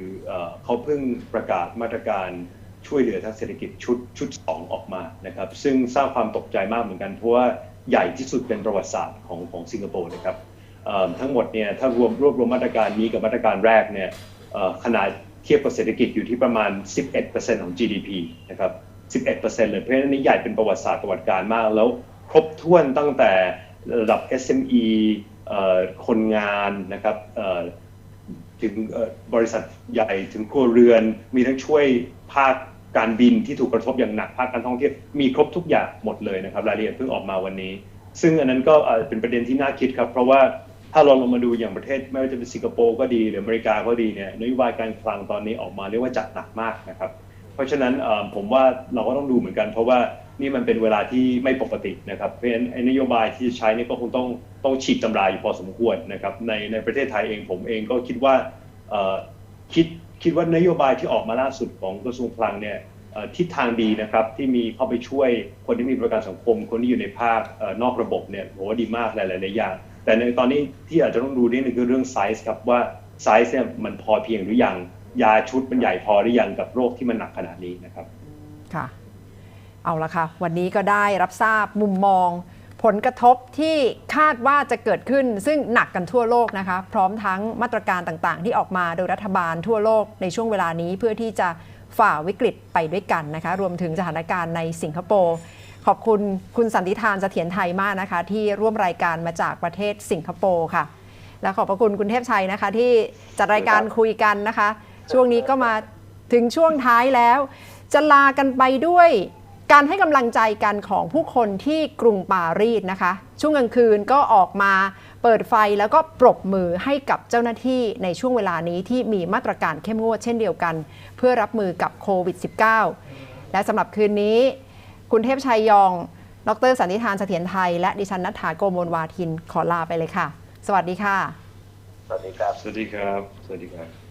เขาเพิ่งประกาศมาตรการช่วยเหลือทางเศรษฐกิจชุด2ออกมานะครับซึ่งสร้างความตกใจมากเหมือนกันเพราะว่าใหญ่ที่สุดเป็นประวัติศาสตร์ของสิงคโปร์นะครับทั้งหมดเนี่ยถ้ารวบรวมมาตรการนี้กับมาตรการแรกเนี่ยขนาดเทียบกับเศรษฐกิจอยู่ที่ประมาณ 11% ของ GDP นะครับ 11% เลยเพราะฉะนั้นนี่ใหญ่เป็นประวัติศาสตร์ประวัติการมากแล้วครบถ้วนตั้งแต่ ระดับ SME คนงานนะครับถึงบริษัทใหญ่ถึงครัวเรือนมีทั้งช่วยภาคการบินที่ถูกกระทบอย่างหนักภาคการท่องเที่ยวมีครบทุกอย่างหมดเลยนะครับรายละเอียดเพิ่งออกมาวันนี้ซึ่งอันนั้นก็เป็นประเด็นที่น่าคิดครับเพราะว่าถ้าเราลงมาดูอย่างประเทศไม่ว่าจะเป็นสิงคโปร์ก็ดีหรืออเมริกาก็ดีเนี่ยนโยบายการคลังตอนนี้ออกมาเรียกว่าจัดหนักมากนะครับเพราะฉะนั้นผมว่าเราก็ต้องดูเหมือนกันเพราะว่านี่มันเป็นเวลาที่ไม่ปกตินะครับเพราะฉะนั้นนโยบายที่ใช้นี่ก็คงต้องฉีกตำราอยู่พอสมควรนะครับในประเทศไทยเองผมเองก็คิดว่าคิดว่านโยบายที่ออกมาล่าสุดของกระทรวงคลังเนี่ยทิศทางดีนะครับที่มีเข้าไปช่วยคนที่มีประกันสังคมคนที่อยู่ในภาคนอกระบบเนี่ยผมว่าดีมากหลายๆอย่างแต่ในตอนนี้ที่อาจจะต้องดูนิดนึงคือเรื่องไซส์ครับว่าไซส์เนี่ยมันพอเพียงหรือยังยาชุดมันใหญ่พอหรือยังกับโรคที่มันหนักขนาดนี้นะครับค่ะเอาละค่ะวันนี้ก็ได้รับทราบมุมมองผลกระทบที่คาดว่าจะเกิดขึ้นซึ่งหนักกันทั่วโลกนะคะพร้อมทั้งมาตรการต่างๆที่ออกมาโดยรัฐบาลทั่วโลกในช่วงเวลานี้เพื่อที่จะฝ่าวิกฤตไปด้วยกันนะคะรวมถึงสถานการณ์ในสิงคโปร์ขอบคุณคุณสันติธานเสถียรไทยมากนะคะที่ร่วมรายการมาจากประเทศสิงคโปร์ค่ะและขอบพระคุณคุณเทพชัยนะคะที่จัดรายการคุยกันนะคะช่วงนี้ก็มาถึงช่วงท้ายแล้วจะลากันไปด้วยการให้กำลังใจกันของผู้คนที่กรุงปารีสนะคะช่วงกลางคืนก็ออกมาเปิดไฟแล้วก็ปรบมือให้กับเจ้าหน้าที่ในช่วงเวลานี้ที่มีมาตรการเข้มงวดเช่นเดียวกันเพื่อรับมือกับโควิด -19 และสำหรับคืนนี้คุณเทพชัยยองดร.สันติธานเสถียรไทยและดิฉันณัฐฐา โกมลวาทินขอลาไปเลยค่ะสวัสดีค่ะสวัสดีครับสวัสดีครับสวัสดีครับ